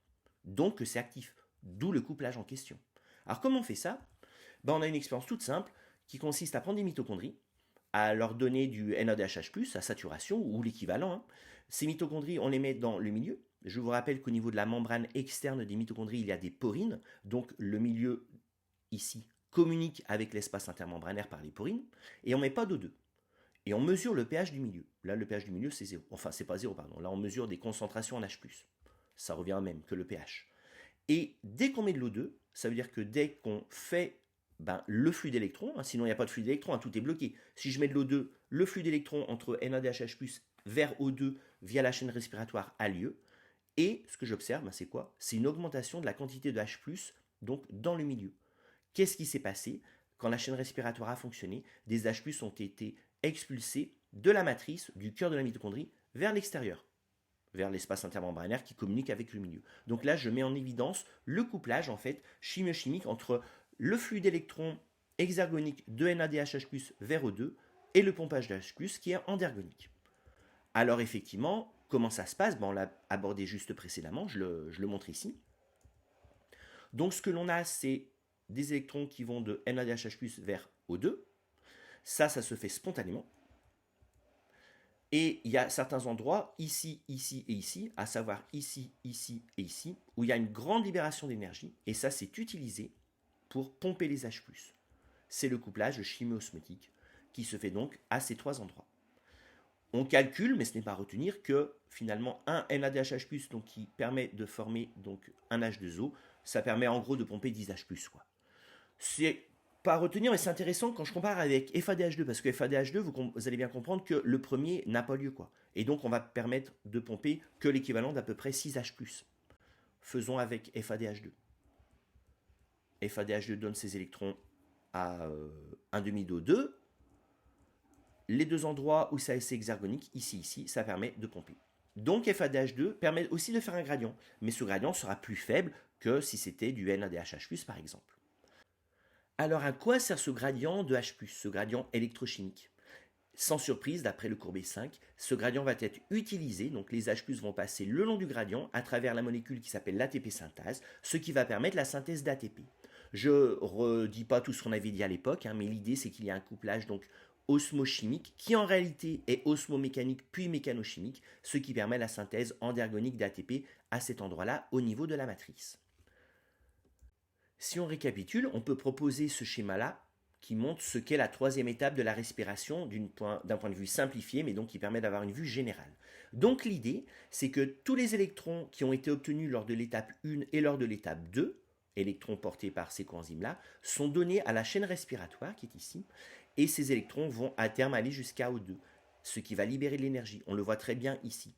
[SPEAKER 1] Donc c'est actif, d'où le couplage en question. Alors comment on fait ça? On a une expérience toute simple qui consiste à prendre des mitochondries, à leur donner du NADHH+, à saturation, ou l'équivalent. Ces mitochondries, on les met dans le milieu. Je vous rappelle qu'au niveau de la membrane externe des mitochondries, il y a des porines, donc le milieu ici communique avec l'espace intermembranaire par les porines, et on ne met pas d'O2. Et on mesure le pH du milieu. Là, le pH du milieu, c'est 0. Enfin, c'est pas 0, pardon. Là, on mesure des concentrations en H+. Ça revient au même que le pH. Et dès qu'on met de l'O2, ça veut dire que dès qu'on fait le flux d'électrons, sinon il n'y a pas de flux d'électrons, tout est bloqué. Si je mets de l'O2, le flux d'électrons entre NADHH+, vers O2 via la chaîne respiratoire a lieu. Et ce que j'observe, c'est quoi? C'est une augmentation de la quantité de H+, donc dans le milieu. Qu'est-ce qui s'est passé? Quand la chaîne respiratoire a fonctionné, des H+ ont été expulsés de la matrice, du cœur de la mitochondrie, vers l'extérieur, vers l'espace intermembranaire qui communique avec le milieu. Donc là, je mets en évidence le couplage, en fait, chimio-chimique entre le flux d'électrons exergoniques de NADHH+ vers O2 et le pompage de H+, qui est endergonique. Alors effectivement, comment ça se passe? On l'a abordé juste précédemment, je le montre ici. Donc ce que l'on a, c'est des électrons qui vont de NADHH+ vers O2. Ça se fait spontanément. Et il y a certains endroits, ici, ici et ici, à savoir ici, ici et ici, où il y a une grande libération d'énergie, et ça c'est utilisé pour pomper les H+. C'est le couplage chimio-osmotique qui se fait donc à ces trois endroits. On calcule, mais ce n'est pas à retenir, que finalement un NADH+, donc qui permet de former donc un H2O, ça permet en gros de pomper 10 H+. Quoi. C'est pas à retenir, mais c'est intéressant quand je compare avec FADH2, parce que FADH2, vous allez bien comprendre que le premier n'a pas lieu. Quoi. Et donc on va permettre de pomper que l'équivalent d'à peu près 6 H+. Faisons avec FADH2. FADH2 donne ses électrons à un demi-Do2. Les deux endroits où ça est exergonique, ici, ça permet de pomper. Donc FADH2 permet aussi de faire un gradient, mais ce gradient sera plus faible que si c'était du NADH+, par exemple. Alors à quoi sert ce gradient de H+, ce gradient électrochimique? Sans surprise, d'après le Courbet 5, ce gradient va être utilisé, donc les H+, vont passer le long du gradient à travers la molécule qui s'appelle l'ATP synthase, ce qui va permettre la synthèse d'ATP. Je redis pas tout ce qu'on avait dit à l'époque, mais l'idée c'est qu'il y a un couplage donc osmochimique qui en réalité est osmomécanique puis mécanochimique, ce qui permet la synthèse endergonique d'ATP à cet endroit-là au niveau de la matrice. Si on récapitule, on peut proposer ce schéma-là qui montre ce qu'est la troisième étape de la respiration d'un point de vue simplifié, mais donc qui permet d'avoir une vue générale. Donc l'idée, c'est que tous les électrons qui ont été obtenus lors de l'étape 1 et lors de l'étape 2, électrons portés par ces coenzymes-là, sont donnés à la chaîne respiratoire qui est ici, et ces électrons vont à terme aller jusqu'à O2, ce qui va libérer de l'énergie. On le voit très bien ici.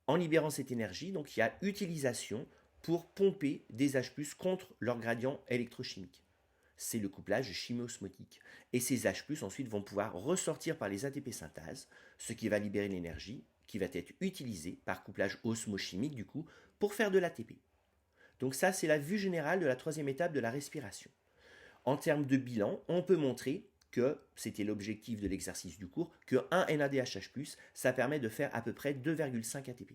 [SPEAKER 1] En libérant cette énergie, donc il y a utilisation pour pomper des H+ contre leur gradient électrochimique. C'est le couplage chimio-osmotique. Et ces H+, ensuite, vont pouvoir ressortir par les ATP synthase, ce qui va libérer l'énergie qui va être utilisée par couplage osmochimique, du coup, pour faire de l'ATP. Donc ça, c'est la vue générale de la troisième étape de la respiration. En termes de bilan, on peut montrer que, c'était l'objectif de l'exercice du cours, que 1 NADH+, ça permet de faire à peu près 2,5 ATP.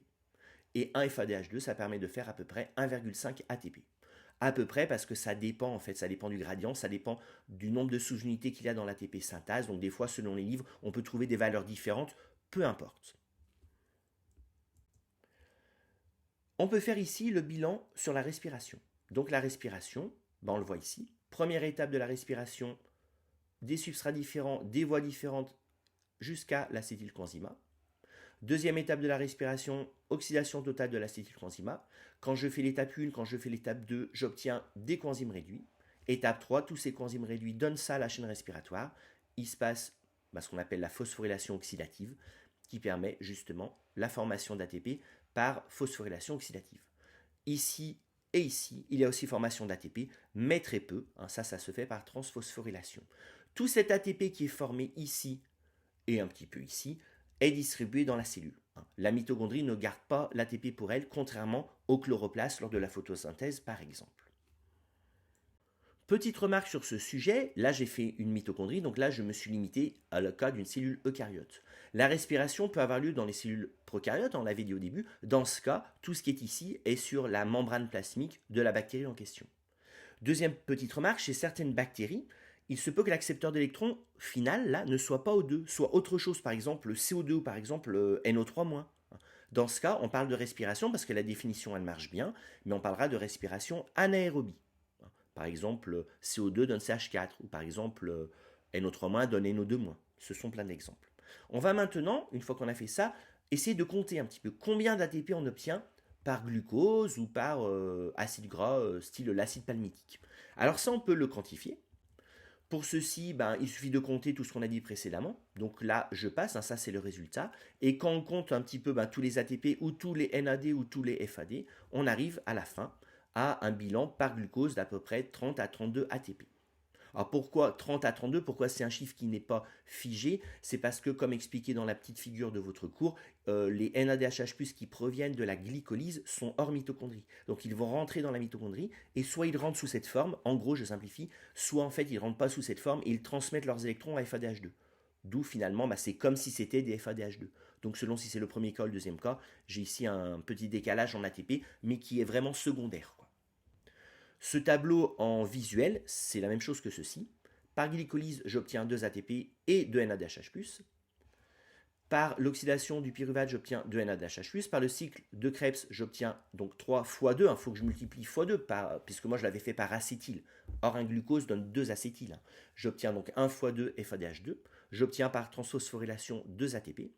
[SPEAKER 1] Et 1 FADH2, ça permet de faire à peu près 1,5 ATP. À peu près parce que ça dépend en fait, ça dépend du gradient, ça dépend du nombre de sous-unités qu'il y a dans l'ATP synthase. Donc des fois, selon les livres, on peut trouver des valeurs différentes, peu importe. On peut faire ici le bilan sur la respiration. Donc la respiration, on le voit ici. Première étape de la respiration, des substrats différents, des voies différentes jusqu'à l'acétylcoenzyma. Deuxième étape de la respiration, oxydation totale de l'acétylcoenzyma. Quand je fais l'étape 1, quand je fais l'étape 2, j'obtiens des coenzymes réduits. Étape 3, tous ces coenzymes réduits donnent ça à la chaîne respiratoire. Il se passe ce qu'on appelle la phosphorylation oxydative, qui permet justement la formation d'ATP par phosphorylation oxydative. Ici et ici, il y a aussi formation d'ATP, mais très peu. Ça se fait par transphosphorylation. Tout cet ATP qui est formé ici et un petit peu ici est distribué dans la cellule. La mitochondrie ne garde pas l'ATP pour elle, contrairement au chloroplastes lors de la photosynthèse par exemple. Petite remarque sur ce sujet, là j'ai fait une mitochondrie, donc là je me suis limité à le cas d'une cellule eucaryote. La respiration peut avoir lieu dans les cellules prokaryotes, on l'avait dit au début. Dans ce cas, tout ce qui est ici est sur la membrane plasmique de la bactérie en question. Deuxième petite remarque, chez certaines bactéries, il se peut que l'accepteur d'électrons final là ne soit pas O2, soit autre chose, par exemple CO2 ou par exemple NO3-. Dans ce cas, on parle de respiration parce que la définition elle marche bien, mais on parlera de respiration anaérobie. Par exemple, CO2 donne CH4 ou par exemple NO3- donne NO2-. Ce sont plein d'exemples. On va maintenant, une fois qu'on a fait ça, essayer de compter un petit peu combien d'ATP on obtient par glucose ou par acide gras, style l'acide palmitique. Alors ça, on peut le quantifier. Pour ceci, il suffit de compter tout ce qu'on a dit précédemment. Donc là, je passe, ça c'est le résultat. Et quand on compte un petit peu tous les ATP ou tous les NAD ou tous les FAD, on arrive à la fin à un bilan par glucose d'à peu près 30 à 32 ATP. Alors pourquoi 30 à 32? Pourquoi c'est un chiffre qui n'est pas figé? C'est parce que, comme expliqué dans la petite figure de votre cours, les NADH+ qui proviennent de la glycolyse sont hors mitochondrie. Donc ils vont rentrer dans la mitochondrie et soit ils rentrent sous cette forme, en gros je simplifie, soit en fait ils ne rentrent pas sous cette forme et ils transmettent leurs électrons à FADH2. D'où finalement c'est comme si c'était des FADH2. Donc selon si c'est le premier cas ou le deuxième cas, j'ai ici un petit décalage en ATP, mais qui est vraiment secondaire. Ce tableau en visuel, c'est la même chose que ceci. Par glycolyse, j'obtiens 2 ATP et 2 NADH+. Par l'oxydation du pyruvate, j'obtiens 2 NADH+. Par le cycle de Krebs, j'obtiens donc 3 fois 2. Il faut que je multiplie fois 2, puisque moi je l'avais fait par acétyl. Or, un glucose donne 2 acétyles. J'obtiens donc 1 fois 2 FADH2. J'obtiens par transphosphorylation 2 ATP.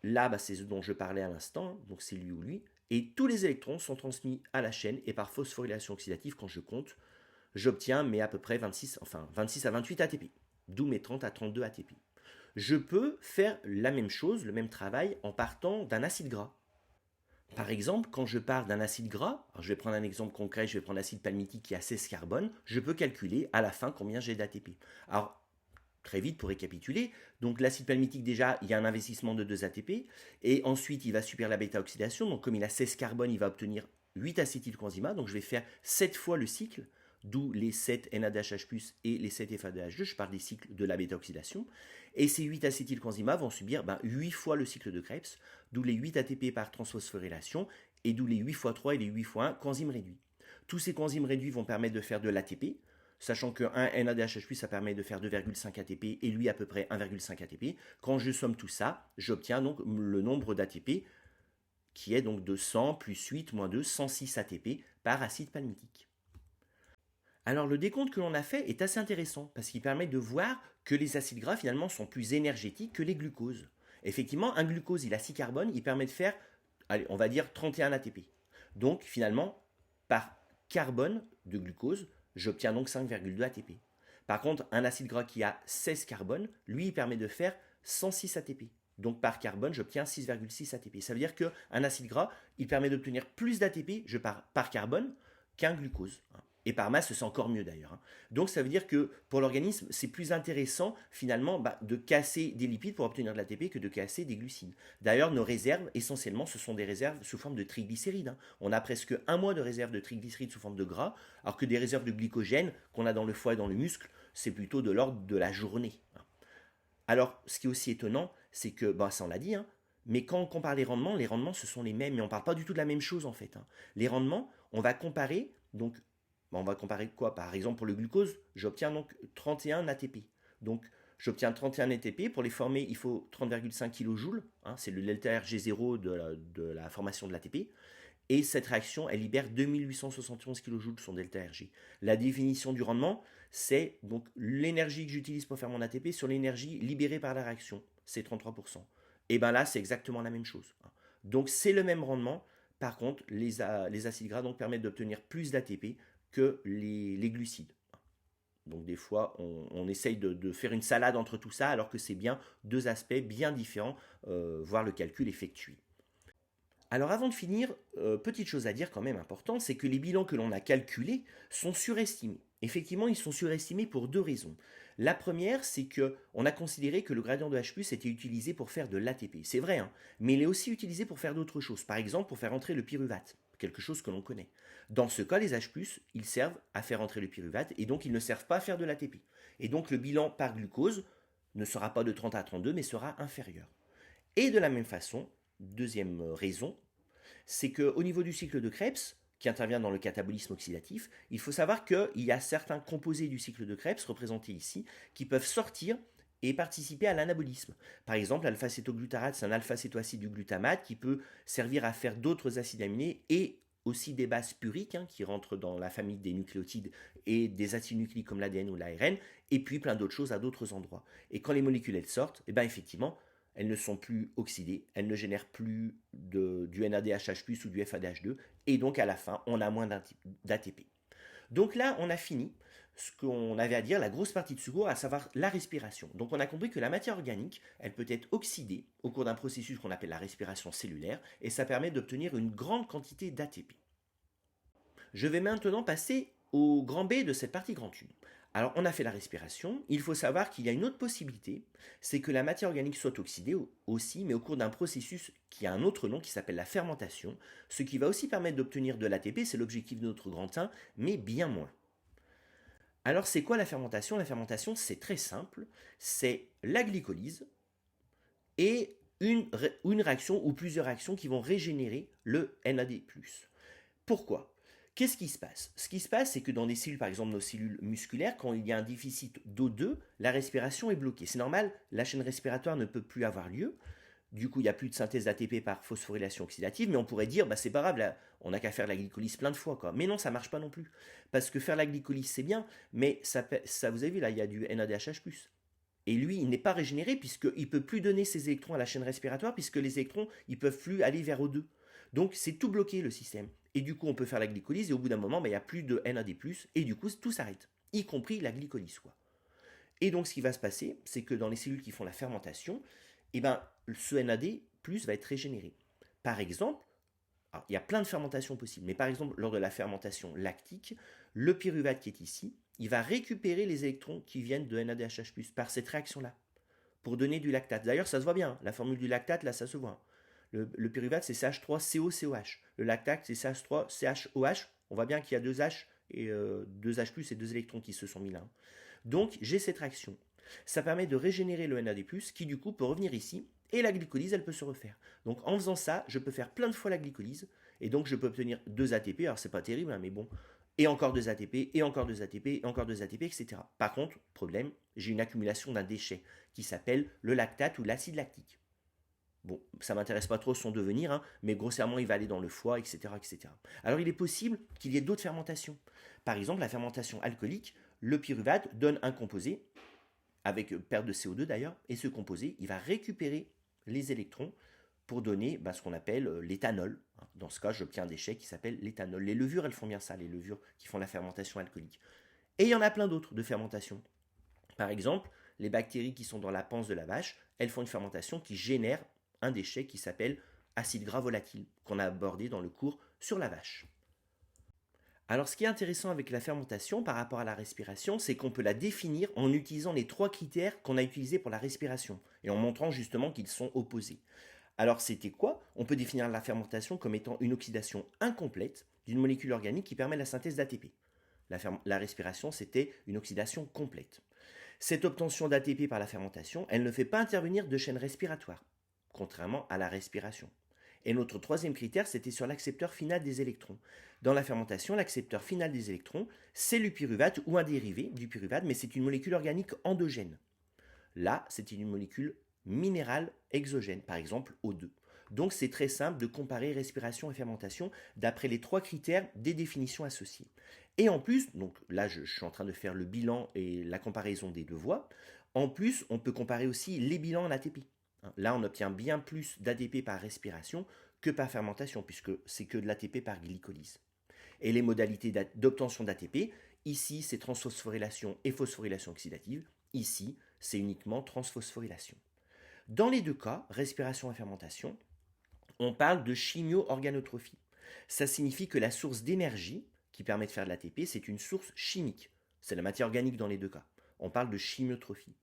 [SPEAKER 1] Là, c'est ce dont je parlais à l'instant, donc c'est lui ou lui. Et tous les électrons sont transmis à la chaîne, et par phosphorylation oxydative, quand je compte, j'obtiens à peu près 26 à 28 ATP. D'où mes 30 à 32 ATP. Je peux faire la même chose, le même travail, en partant d'un acide gras. Par exemple, quand je pars d'un acide gras, alors je vais prendre un exemple concret, je vais prendre l'acide palmitique qui a 16 carbone, je peux calculer à la fin combien j'ai d'ATP. Alors, très vite pour récapituler, donc l'acide palmitique déjà, il y a un investissement de 2 ATP, et ensuite il va subir la bêta-oxydation, donc comme il a 16 carbone, il va obtenir 8 acétylcoenzymas, donc je vais faire 7 fois le cycle, d'où les 7 NADH+, et les 7 FADH2, je parle des cycles de la bêta-oxydation, et ces 8 acétylcoenzymas vont subir 8 fois le cycle de Krebs, d'où les 8 ATP par transphosphorylation, et d'où les 8 x 3 et les 8 x 1 coenzymes réduits. Tous ces coenzymes réduits vont permettre de faire de l'ATP, sachant qu'un NADH+, ça permet de faire 2,5 ATP, et lui à peu près 1,5 ATP. Quand je somme tout ça, j'obtiens donc le nombre d'ATP, qui est donc de 100 plus 8 moins 2, 106 ATP par acide palmitique. Alors le décompte que l'on a fait est assez intéressant parce qu'il permet de voir que les acides gras finalement sont plus énergétiques que les glucoses. Effectivement, un glucose, il a 6 carbones, il permet de faire, allez, on va dire 31 ATP. Donc finalement, par carbone de glucose, j'obtiens donc 5,2 ATP. Par contre, un acide gras qui a 16 carbones, lui, il permet de faire 106 ATP. Donc par carbone, j'obtiens 6,6 ATP. Ça veut dire qu'un acide gras, il permet d'obtenir plus d'ATP par carbone qu'un glucose. Et par masse, c'est encore mieux d'ailleurs. Donc ça veut dire que pour l'organisme, c'est plus intéressant finalement de casser des lipides pour obtenir de l'ATP que de casser des glucides. D'ailleurs, nos réserves, essentiellement, ce sont des réserves sous forme de triglycérides. On a presque un mois de réserve de triglycérides sous forme de gras, alors que des réserves de glycogène qu'on a dans le foie et dans le muscle, c'est plutôt de l'ordre de la journée. Alors, ce qui est aussi étonnant, c'est que, ça on l'a dit, mais quand on compare les rendements, ce sont les mêmes, mais on ne parle pas du tout de la même chose en fait. Les rendements, on va comparer, donc on va comparer quoi? Par exemple, pour le glucose, j'obtiens donc 31 ATP. Donc, j'obtiens 31 ATP. Pour les former, il faut 30,5 kJ. C'est le delta Rg0 de la formation de l'ATP. Et cette réaction, elle libère 2871 kJ de son delta Rg. La définition du rendement, c'est donc l'énergie que j'utilise pour faire mon ATP sur l'énergie libérée par la réaction. C'est 33%. Et bien là, c'est exactement la même chose. Donc, c'est le même rendement. Par contre, les acides gras donc, permettent d'obtenir plus d'ATP que les glucides. Donc des fois, on essaye de faire une salade entre tout ça, alors que c'est bien deux aspects bien différents, voire le calcul effectué. Alors avant de finir, petite chose à dire quand même importante, c'est que les bilans que l'on a calculés sont surestimés. Effectivement, ils sont surestimés pour deux raisons. La première, c'est qu'on a considéré que le gradient de H+ était utilisé pour faire de l'ATP. C'est vrai, mais il est aussi utilisé pour faire d'autres choses. Par exemple, pour faire entrer le pyruvate, quelque chose que l'on connaît. Dans ce cas, les H+, ils servent à faire entrer le pyruvate et donc ils ne servent pas à faire de l'ATP. Et donc le bilan par glucose ne sera pas de 30 à 32, mais sera inférieur. Et de la même façon, deuxième raison, c'est qu'au niveau du cycle de Krebs, qui intervient dans le catabolisme oxydatif, il faut savoir qu'il y a certains composés du cycle de Krebs, représentés ici, qui peuvent sortir et participer à l'anabolisme. Par exemple, l'alpha-cétoglutarate, c'est un alpha-cétoacide du glutamate qui peut servir à faire d'autres acides aminés et aussi des bases puriques qui rentrent dans la famille des nucléotides et des acides nucléiques comme l'ADN ou l'ARN, et puis plein d'autres choses à d'autres endroits. Et quand les molécules elles sortent, effectivement, elles ne sont plus oxydées, elles ne génèrent plus du NADH+ ou du FADH2, et donc à la fin, on a moins d'ATP. Donc là, on a fini ce qu'on avait à dire, la grosse partie de ce cours, à savoir la respiration. Donc on a compris que la matière organique, elle peut être oxydée au cours d'un processus qu'on appelle la respiration cellulaire, et ça permet d'obtenir une grande quantité d'ATP. Je vais maintenant passer au grand B de cette partie grand 1. Alors on a fait la respiration, il faut savoir qu'il y a une autre possibilité, c'est que la matière organique soit oxydée aussi, mais au cours d'un processus qui a un autre nom qui s'appelle la fermentation, ce qui va aussi permettre d'obtenir de l'ATP, c'est l'objectif de notre grand 1, mais bien moins. Alors c'est quoi la fermentation? La fermentation c'est très simple, c'est la glycolyse et une réaction ou plusieurs réactions qui vont régénérer le NAD+. Pourquoi? Qu'est-ce qui se passe? Ce qui se passe, c'est que dans des cellules, par exemple nos cellules musculaires, quand il y a un déficit d'O2, la respiration est bloquée. C'est normal, la chaîne respiratoire ne peut plus avoir lieu. Du coup, il n'y a plus de synthèse d'ATP par phosphorylation oxydative, mais on pourrait dire, bah, c'est pas grave, là, on n'a qu'à faire la glycolyse plein de fois, quoi. Mais non, ça marche pas non plus. Parce que faire la glycolyse, c'est bien, mais ça vous avez vu, là, il y a du NADH+. Et lui, il n'est pas régénéré, puisqu'il ne peut plus donner ses électrons à la chaîne respiratoire, puisque les électrons, ils ne peuvent plus aller vers O2. Donc, c'est tout bloqué, le système. Et du coup, on peut faire la glycolyse, et au bout d'un moment, bah, il n'y a plus de NAD+, et du coup, tout s'arrête. Y compris la glycolyse, quoi. Et donc, ce qui va se passer, c'est que dans les cellules qui font la fermentation, eh ben, ce NAD+ va être régénéré. Par exemple, alors, il y a plein de fermentations possibles, mais par exemple, lors de la fermentation lactique, le pyruvate qui est ici, il va récupérer les électrons qui viennent de NADH+, par cette réaction-là, pour donner du lactate. D'ailleurs, ça se voit bien, la formule du lactate, là, ça se voit. Le pyruvate, c'est CH3COCOH. Le lactate, c'est CH3CHOH. On voit bien qu'il y a deux H, et 2 H+, et 2 électrons qui se sont mis là. Donc, j'ai cette réaction. Ça permet de régénérer le NAD+, qui du coup peut revenir ici, et la glycolyse, elle peut se refaire. Donc en faisant ça, je peux faire plein de fois la glycolyse, et donc je peux obtenir 2 ATP, alors c'est pas terrible, hein, mais bon, et encore 2 ATP, et encore 2 ATP, et encore 2 ATP, etc. Par contre, problème, j'ai une accumulation d'un déchet, qui s'appelle le lactate ou l'acide lactique. Bon, ça m'intéresse pas trop son devenir, hein, mais grossièrement, il va aller dans le foie, etc., etc. Alors il est possible qu'il y ait d'autres fermentations. Par exemple, la fermentation alcoolique, le pyruvate donne un composé, avec perte de CO2 d'ailleurs, et ce composé, il va récupérer les électrons pour donner ce qu'on appelle l'éthanol. Dans ce cas, j'obtiens un déchet qui s'appelle l'éthanol. Les levures, elles font bien ça, les levures qui font la fermentation alcoolique. Et il y en a plein d'autres de fermentation. Par exemple, les bactéries qui sont dans la panse de la vache, elles font une fermentation qui génère un déchet qui s'appelle acide gras volatile, qu'on a abordé dans le cours sur la vache. Alors ce qui est intéressant avec la fermentation par rapport à la respiration, c'est qu'on peut la définir en utilisant les 3 critères qu'on a utilisés pour la respiration, et en montrant justement qu'ils sont opposés. Alors c'était quoi? On peut définir la fermentation comme étant une oxydation incomplète d'une molécule organique qui permet la synthèse d'ATP. La respiration, c'était une oxydation complète. Cette obtention d'ATP par la fermentation, elle ne fait pas intervenir de chaîne respiratoire, contrairement à la respiration. Et notre troisième critère, c'était sur l'accepteur final des électrons. Dans la fermentation, l'accepteur final des électrons, c'est le pyruvate ou un dérivé du pyruvate, mais c'est une molécule organique endogène. Là, c'est une molécule minérale exogène, par exemple O2. Donc c'est très simple de comparer respiration et fermentation d'après les 3 critères des définitions associées. Et en plus, donc là je suis en train de faire le bilan et la comparaison des 2 voies, en plus on peut comparer aussi les bilans en ATP. Là on obtient bien plus d'ATP par respiration que par fermentation, puisque c'est que de l'ATP par glycolyse. Et les modalités d'obtention d'ATP, ici c'est transphosphorylation et phosphorylation oxydative, ici c'est uniquement transphosphorylation. Dans les 2 cas, respiration et fermentation, on parle de chimio-organotrophie. Ça signifie que la source d'énergie qui permet de faire de l'ATP, c'est une source chimique. C'est la matière organique dans les 2 cas. On parle de chimiotrophie.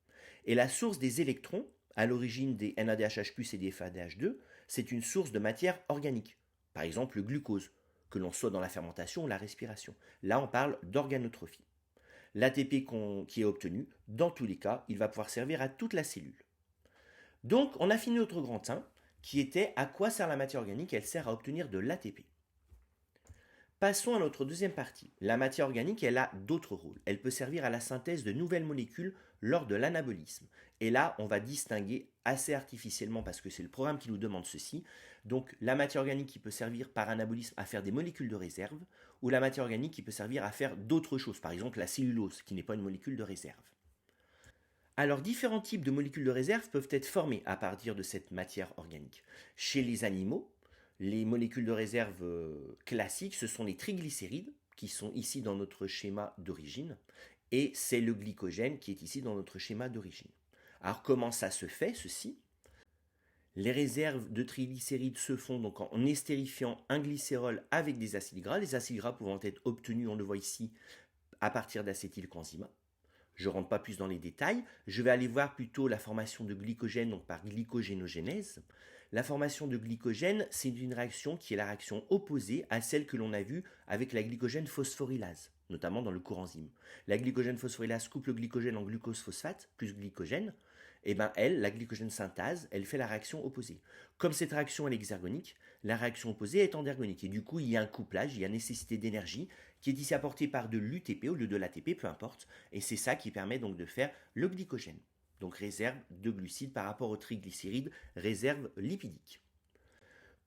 [SPEAKER 1] Et la source des électrons, à l'origine des NADH+ et des FADH2, c'est une source de matière organique. Par exemple, le glucose, que l'on soit dans la fermentation ou la respiration. Là, on parle d'organotrophie. L'ATP qui est obtenu, dans tous les cas, il va pouvoir servir à toute la cellule. Donc, on a fini notre grand 1, qui était à quoi sert la matière organique? Elle sert à obtenir de l'ATP. Passons à notre deuxième partie. La matière organique, elle a d'autres rôles. Elle peut servir à la synthèse de nouvelles molécules lors de l'anabolisme. Et là, on va distinguer assez artificiellement, parce que c'est le programme qui nous demande ceci, donc la matière organique qui peut servir par anabolisme à faire des molécules de réserve, ou la matière organique qui peut servir à faire d'autres choses, par exemple la cellulose, qui n'est pas une molécule de réserve. Alors, différents types de molécules de réserve peuvent être formées à partir de cette matière organique. Chez les animaux, les molécules de réserve classiques, ce sont les triglycérides, qui sont ici dans notre schéma d'origine, et c'est le glycogène qui est ici dans notre schéma d'origine. Alors, comment ça se fait, ceci? Les réserves de triglycérides se font donc en estérifiant un glycérol avec des acides gras, les acides gras pouvant être obtenus, on le voit ici, à partir d'acétylcoenzyme. Je ne rentre pas plus dans les détails, je vais aller voir plutôt la formation de glycogène donc par glycogénogénèse. La formation de glycogène, c'est une réaction qui est la réaction opposée à celle que l'on a vue avec la glycogène phosphorylase, notamment dans le coenzyme. La glycogène phosphorylase coupe le glycogène en glucose phosphate plus glycogène, Et ben elle, la glycogène synthase, elle fait la réaction opposée. Comme cette réaction elle est exergonique, la réaction opposée est endergonique. Et du coup, il y a un couplage, il y a nécessité d'énergie qui est ici apportée par de l'UTP au lieu de l'ATP, peu importe. Et c'est ça qui permet donc de faire le glycogène. Donc réserve de glucides par rapport aux triglycérides, réserve lipidique.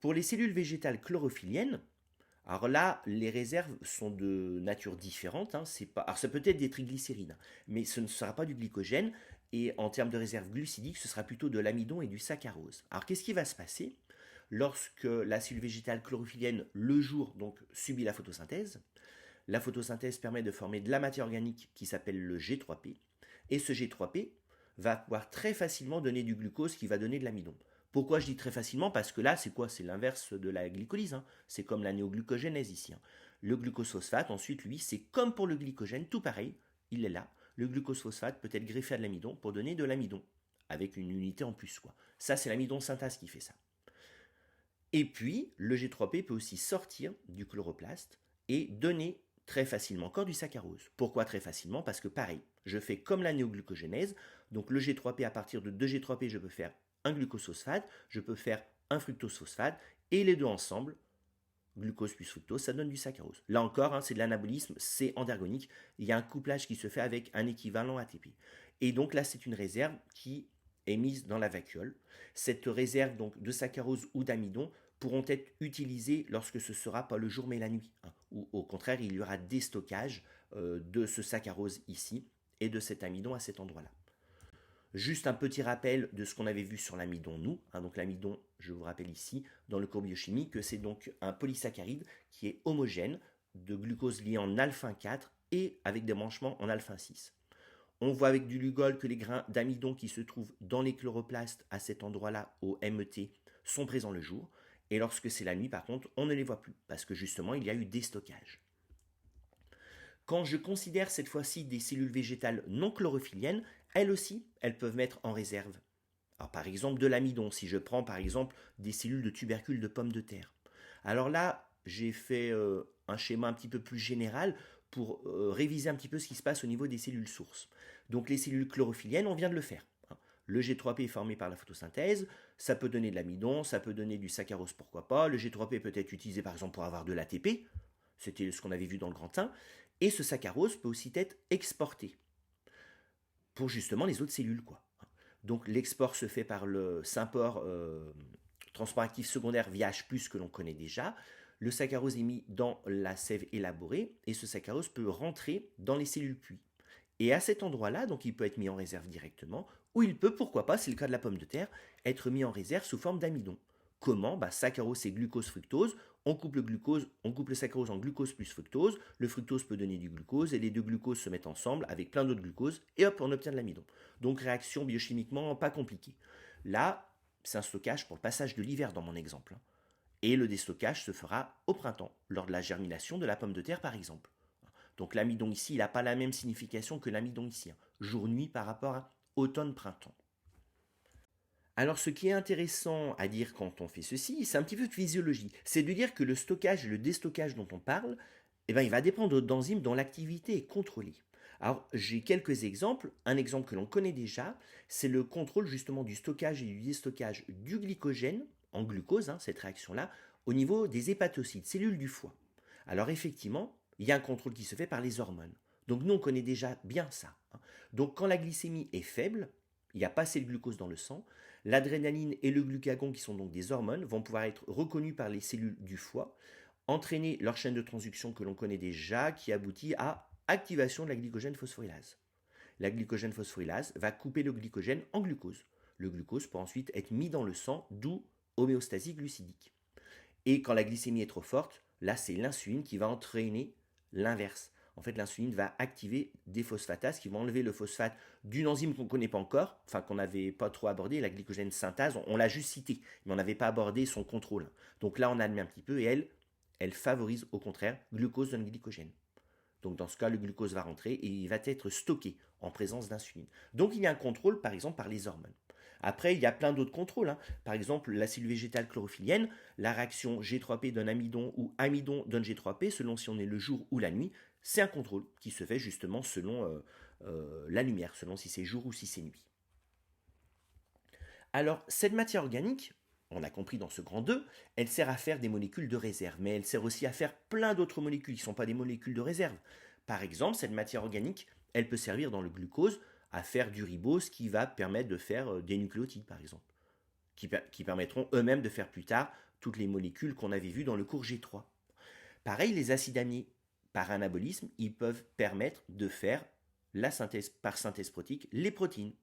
[SPEAKER 1] Pour les cellules végétales chlorophylliennes, alors là, les réserves sont de nature différente. Alors ça peut être des triglycérides, mais ce ne sera pas du glycogène. Et en termes de réserve glucidique, ce sera plutôt de l'amidon et du saccharose. Alors qu'est-ce qui va se passer lorsque la cellule végétale chlorophyllienne, le jour, donc, subit la photosynthèse? La photosynthèse permet de former de la matière organique qui s'appelle le G3P. Et ce G3P va pouvoir très facilement donner du glucose qui va donner de l'amidon. Pourquoi je dis très facilement? Parce que là, c'est quoi? C'est l'inverse de la glycolyse. C'est comme la néoglucogénèse ici. Le glucose phosphate, ensuite, lui, c'est comme pour le glycogène, tout pareil, il est là. Le glucose phosphate peut être greffé à de l'amidon pour donner de l'amidon, avec une unité en plus, quoi. Ça, c'est l'amidon synthase qui fait ça. Et puis, le G3P peut aussi sortir du chloroplaste et donner très facilement encore du saccharose. Pourquoi très facilement? Parce que pareil, je fais comme la néoglucogénèse, donc le G3P, à partir de 2 G3P, je peux faire un glucose phosphate, je peux faire un fructose phosphate, et les deux ensemble, glucose plus fructose, ça donne du saccharose. Là encore, c'est de l'anabolisme, c'est endergonique, il y a un couplage qui se fait avec un équivalent ATP. Et donc là, c'est une réserve qui est mise dans la vacuole. Cette réserve donc de saccharose ou d'amidon pourront être utilisées lorsque ce ne sera pas le jour mais la nuit, ou au contraire, il y aura des stockages de ce saccharose ici et de cet amidon à cet endroit-là. Juste un petit rappel de ce qu'on avait vu sur l'amidon, nous. Donc l'amidon, je vous rappelle ici, dans le cours biochimie, que c'est donc un polysaccharide qui est homogène, de glucose lié en alpha 4 et avec des branchements en alpha 6. On voit avec du Lugol que les grains d'amidon qui se trouvent dans les chloroplastes à cet endroit-là, au MET, sont présents le jour. Et lorsque c'est la nuit, par contre, on ne les voit plus, parce que justement, il y a eu déstockage. Quand je considère cette fois-ci des cellules végétales non chlorophylliennes, elles aussi, elles peuvent mettre en réserve. Alors par exemple de l'amidon, si je prends par exemple des cellules de tubercules de pommes de terre. Alors là, j'ai fait un schéma un petit peu plus général pour réviser un petit peu ce qui se passe au niveau des cellules sources. Donc les cellules chlorophylliennes, on vient de le faire. Le G3P est formé par la photosynthèse, ça peut donner de l'amidon, ça peut donner du saccharose, pourquoi pas. Le G3P peut être utilisé par exemple pour avoir de l'ATP, c'était ce qu'on avait vu dans le grand 1, et ce saccharose peut aussi être exporté pour justement les autres cellules, quoi. Donc l'export se fait par le Symport transport actif secondaire via H+, que l'on connaît déjà. Le saccharose est mis dans la sève élaborée et ce saccharose peut rentrer dans les cellules puits. Et à cet endroit-là, donc il peut être mis en réserve directement, ou il peut, pourquoi pas, c'est le cas de la pomme de terre, être mis en réserve sous forme d'amidon. Comment? Saccharose c'est glucose-fructose, on coupe le saccharose en glucose plus fructose, le fructose peut donner du glucose et les deux glucoses se mettent ensemble avec plein d'autres glucoses et hop, on obtient de l'amidon. Donc réaction biochimiquement pas compliquée. Là, c'est un stockage pour le passage de l'hiver dans mon exemple. Et le déstockage se fera au printemps, lors de la germination de la pomme de terre par exemple. Donc l'amidon ici, il n'a pas la même signification que l'amidon ici, jour-nuit par rapport à automne-printemps. Alors ce qui est intéressant à dire quand on fait ceci, c'est un petit peu de physiologie. C'est de dire que le stockage et le déstockage dont on parle, il va dépendre d'enzymes dont l'activité est contrôlée. Alors j'ai quelques exemples. Un exemple que l'on connaît déjà, c'est le contrôle justement du stockage et du déstockage du glycogène en glucose, cette réaction-là, au niveau des hépatocytes, cellules du foie. Alors effectivement, il y a un contrôle qui se fait par les hormones. Donc nous on connaît déjà bien ça. Donc quand la glycémie est faible, il n'y a pas assez de glucose dans le sang, l'adrénaline et le glucagon, qui sont donc des hormones, vont pouvoir être reconnus par les cellules du foie, entraîner leur chaîne de transduction que l'on connaît déjà, qui aboutit à activation de la glycogène phosphorylase. La glycogène phosphorylase va couper le glycogène en glucose. Le glucose peut ensuite être mis dans le sang, d'où homéostasie glucidique. Et quand la glycémie est trop forte, là c'est l'insuline qui va entraîner l'inverse. En fait, l'insuline va activer des phosphatases qui vont enlever le phosphate d'une enzyme qu'on ne connaît pas encore, enfin qu'on n'avait pas trop abordé, la glycogène synthase, on l'a juste cité, mais on n'avait pas abordé son contrôle. Donc là, on admet un petit peu et elle favorise au contraire glucose donne glycogène. Donc dans ce cas, le glucose va rentrer et il va être stocké en présence d'insuline. Donc il y a un contrôle par exemple par les hormones. Après, il y a plein d'autres contrôles. Par exemple, la cellule végétale chlorophyllienne, la réaction G3P donne amidon ou amidon donne G3P, selon si on est le jour ou la nuit, c'est un contrôle qui se fait justement selon la lumière, selon si c'est jour ou si c'est nuit. Alors, cette matière organique, on a compris dans ce grand 2, elle sert à faire des molécules de réserve, mais elle sert aussi à faire plein d'autres molécules qui ne sont pas des molécules de réserve. Par exemple, cette matière organique, elle peut servir dans le glucose à faire du ribose qui va permettre de faire des nucléotides, par exemple, qui permettront eux-mêmes de faire plus tard toutes les molécules qu'on avait vues dans le cours G3. Pareil, les acides aminés, par anabolisme, ils peuvent permettre de faire la synthèse par synthèse protéique les protéines.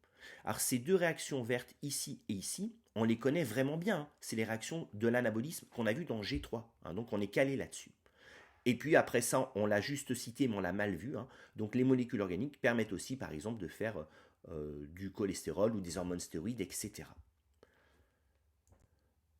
[SPEAKER 1] Alors ces deux réactions vertes ici et ici, on les connaît vraiment bien. Hein. C'est les réactions de l'anabolisme qu'on a vues dans G3. Hein, donc on est calé là-dessus. Et puis après ça, on l'a juste cité, mais on l'a mal vu. Hein. Donc les molécules organiques permettent aussi, par exemple, de faire du cholestérol ou des hormones stéroïdes, etc.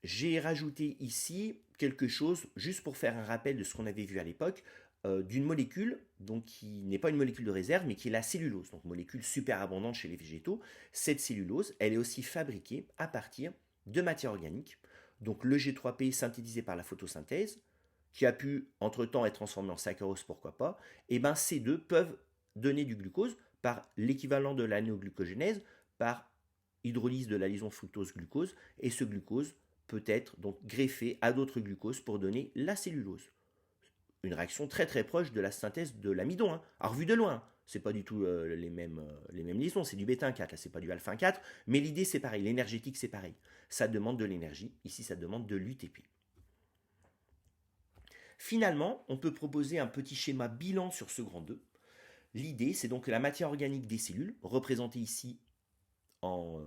[SPEAKER 1] J'ai rajouté ici quelque chose, juste pour faire un rappel de ce qu'on avait vu à l'époque, d'une molécule, donc qui n'est pas une molécule de réserve, mais qui est la cellulose, donc molécule super abondante chez les végétaux. Cette cellulose, elle est aussi fabriquée à partir de matière organique, donc le G3P synthétisé par la photosynthèse, qui a pu entre-temps être transformé en saccharose, pourquoi pas, et bien ces deux peuvent donner du glucose par l'équivalent de la néoglucogénèse, par hydrolyse de la liaison fructose-glucose, et ce glucose peut être donc greffé à d'autres glucoses pour donner la cellulose. Une réaction très très proche de la synthèse de l'amidon. Hein. Alors vu de loin, c'est pas du tout les mêmes liaisons, c'est du β1,4, là c'est pas du alpha-1,4, mais l'idée c'est pareil, l'énergétique c'est pareil. Ça demande de l'énergie, ici ça demande de l'UTP. Finalement, on peut proposer un petit schéma bilan sur ce grand 2. L'idée c'est donc que la matière organique des cellules, représentée ici en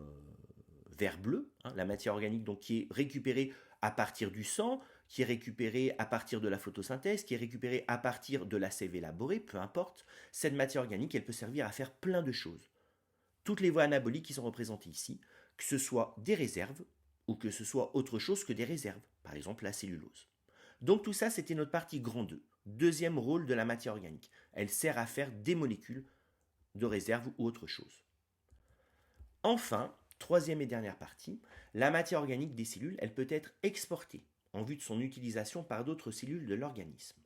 [SPEAKER 1] vert bleu, hein, la matière organique donc qui est récupérée à partir du sang, qui est récupérée à partir de la photosynthèse, qui est récupérée à partir de la sève élaborée, peu importe, cette matière organique, elle peut servir à faire plein de choses. Toutes les voies anaboliques qui sont représentées ici, que ce soit des réserves ou que ce soit autre chose que des réserves, par exemple la cellulose. Donc tout ça, c'était notre partie grand 2, deuxième rôle de la matière organique. Elle sert à faire des molécules de réserve ou autre chose. Enfin, troisième et dernière partie, la matière organique des cellules, elle peut être exportée en vue de son utilisation par d'autres cellules de l'organisme.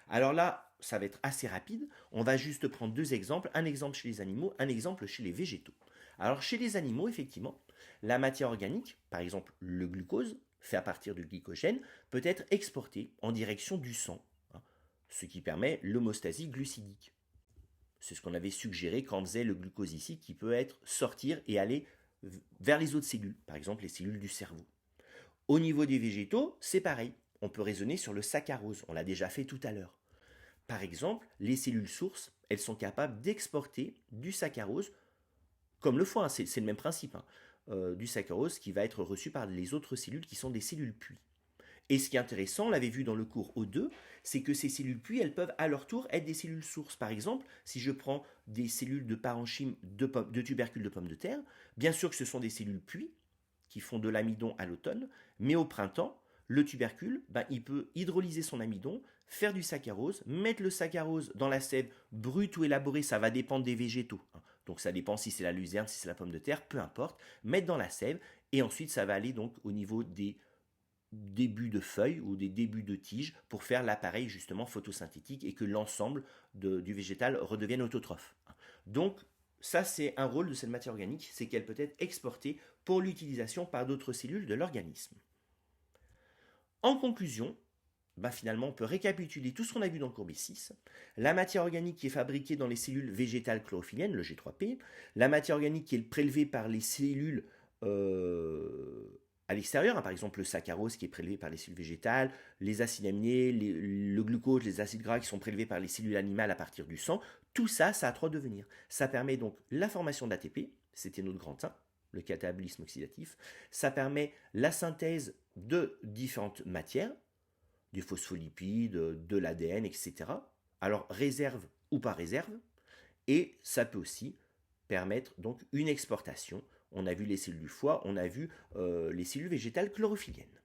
[SPEAKER 1] Alors là, ça va être assez rapide, on va juste prendre deux exemples, un exemple chez les animaux, un exemple chez les végétaux. Alors chez les animaux, effectivement, la matière organique, par exemple le glucose, fait à partir du glycogène, peut être exportée en direction du sang, hein, ce qui permet l'homostasie glucidique. C'est ce qu'on avait suggéré quand on faisait le glucose ici, qui peut être sortir et aller vers les autres cellules, par exemple les cellules du cerveau. Au niveau des végétaux, c'est pareil. On peut raisonner sur le saccharose, on l'a déjà fait tout à l'heure. Par exemple, les cellules sources, elles sont capables d'exporter du saccharose, comme le foie, hein, c'est le même principe, hein, du saccharose qui va être reçu par les autres cellules qui sont des cellules puits. Et ce qui est intéressant, on l'avait vu dans le cours O2, c'est que ces cellules puits, elles peuvent à leur tour être des cellules sources. Par exemple, si je prends des cellules de parenchyme de tubercules de pommes de terre, bien sûr que ce sont des cellules puits qui font de l'amidon à l'automne, mais au printemps, le tubercule, il peut hydrolyser son amidon, faire du saccharose, mettre le saccharose dans la sève brute ou élaborée, ça va dépendre des végétaux. Donc ça dépend si c'est la luzerne, si c'est la pomme de terre, peu importe, mettre dans la sève, et ensuite ça va aller donc au niveau des débuts de feuilles ou des débuts de tiges pour faire l'appareil justement photosynthétique et que l'ensemble du végétal redevienne autotrophe. Donc ça c'est un rôle de cette matière organique, c'est qu'elle peut être exportée pour l'utilisation par d'autres cellules de l'organisme. En conclusion, finalement on peut récapituler tout ce qu'on a vu dans le cours B6, la matière organique qui est fabriquée dans les cellules végétales chlorophylliennes, le G3P, la matière organique qui est prélevée par les cellules à l'extérieur, hein, par exemple le saccharose qui est prélevé par les cellules végétales, les acides aminés, le glucose, les acides gras qui sont prélevés par les cellules animales à partir du sang, tout ça, ça a trois devenirs. Ça permet donc la formation d'ATP, c'était notre grand 1, le catabolisme oxydatif, ça permet la synthèse de différentes matières, des phospholipides, de l'ADN, etc. Alors réserve ou pas réserve, et ça peut aussi permettre donc une exportation. On a vu les cellules du foie, on a vu les cellules végétales chlorophylliennes.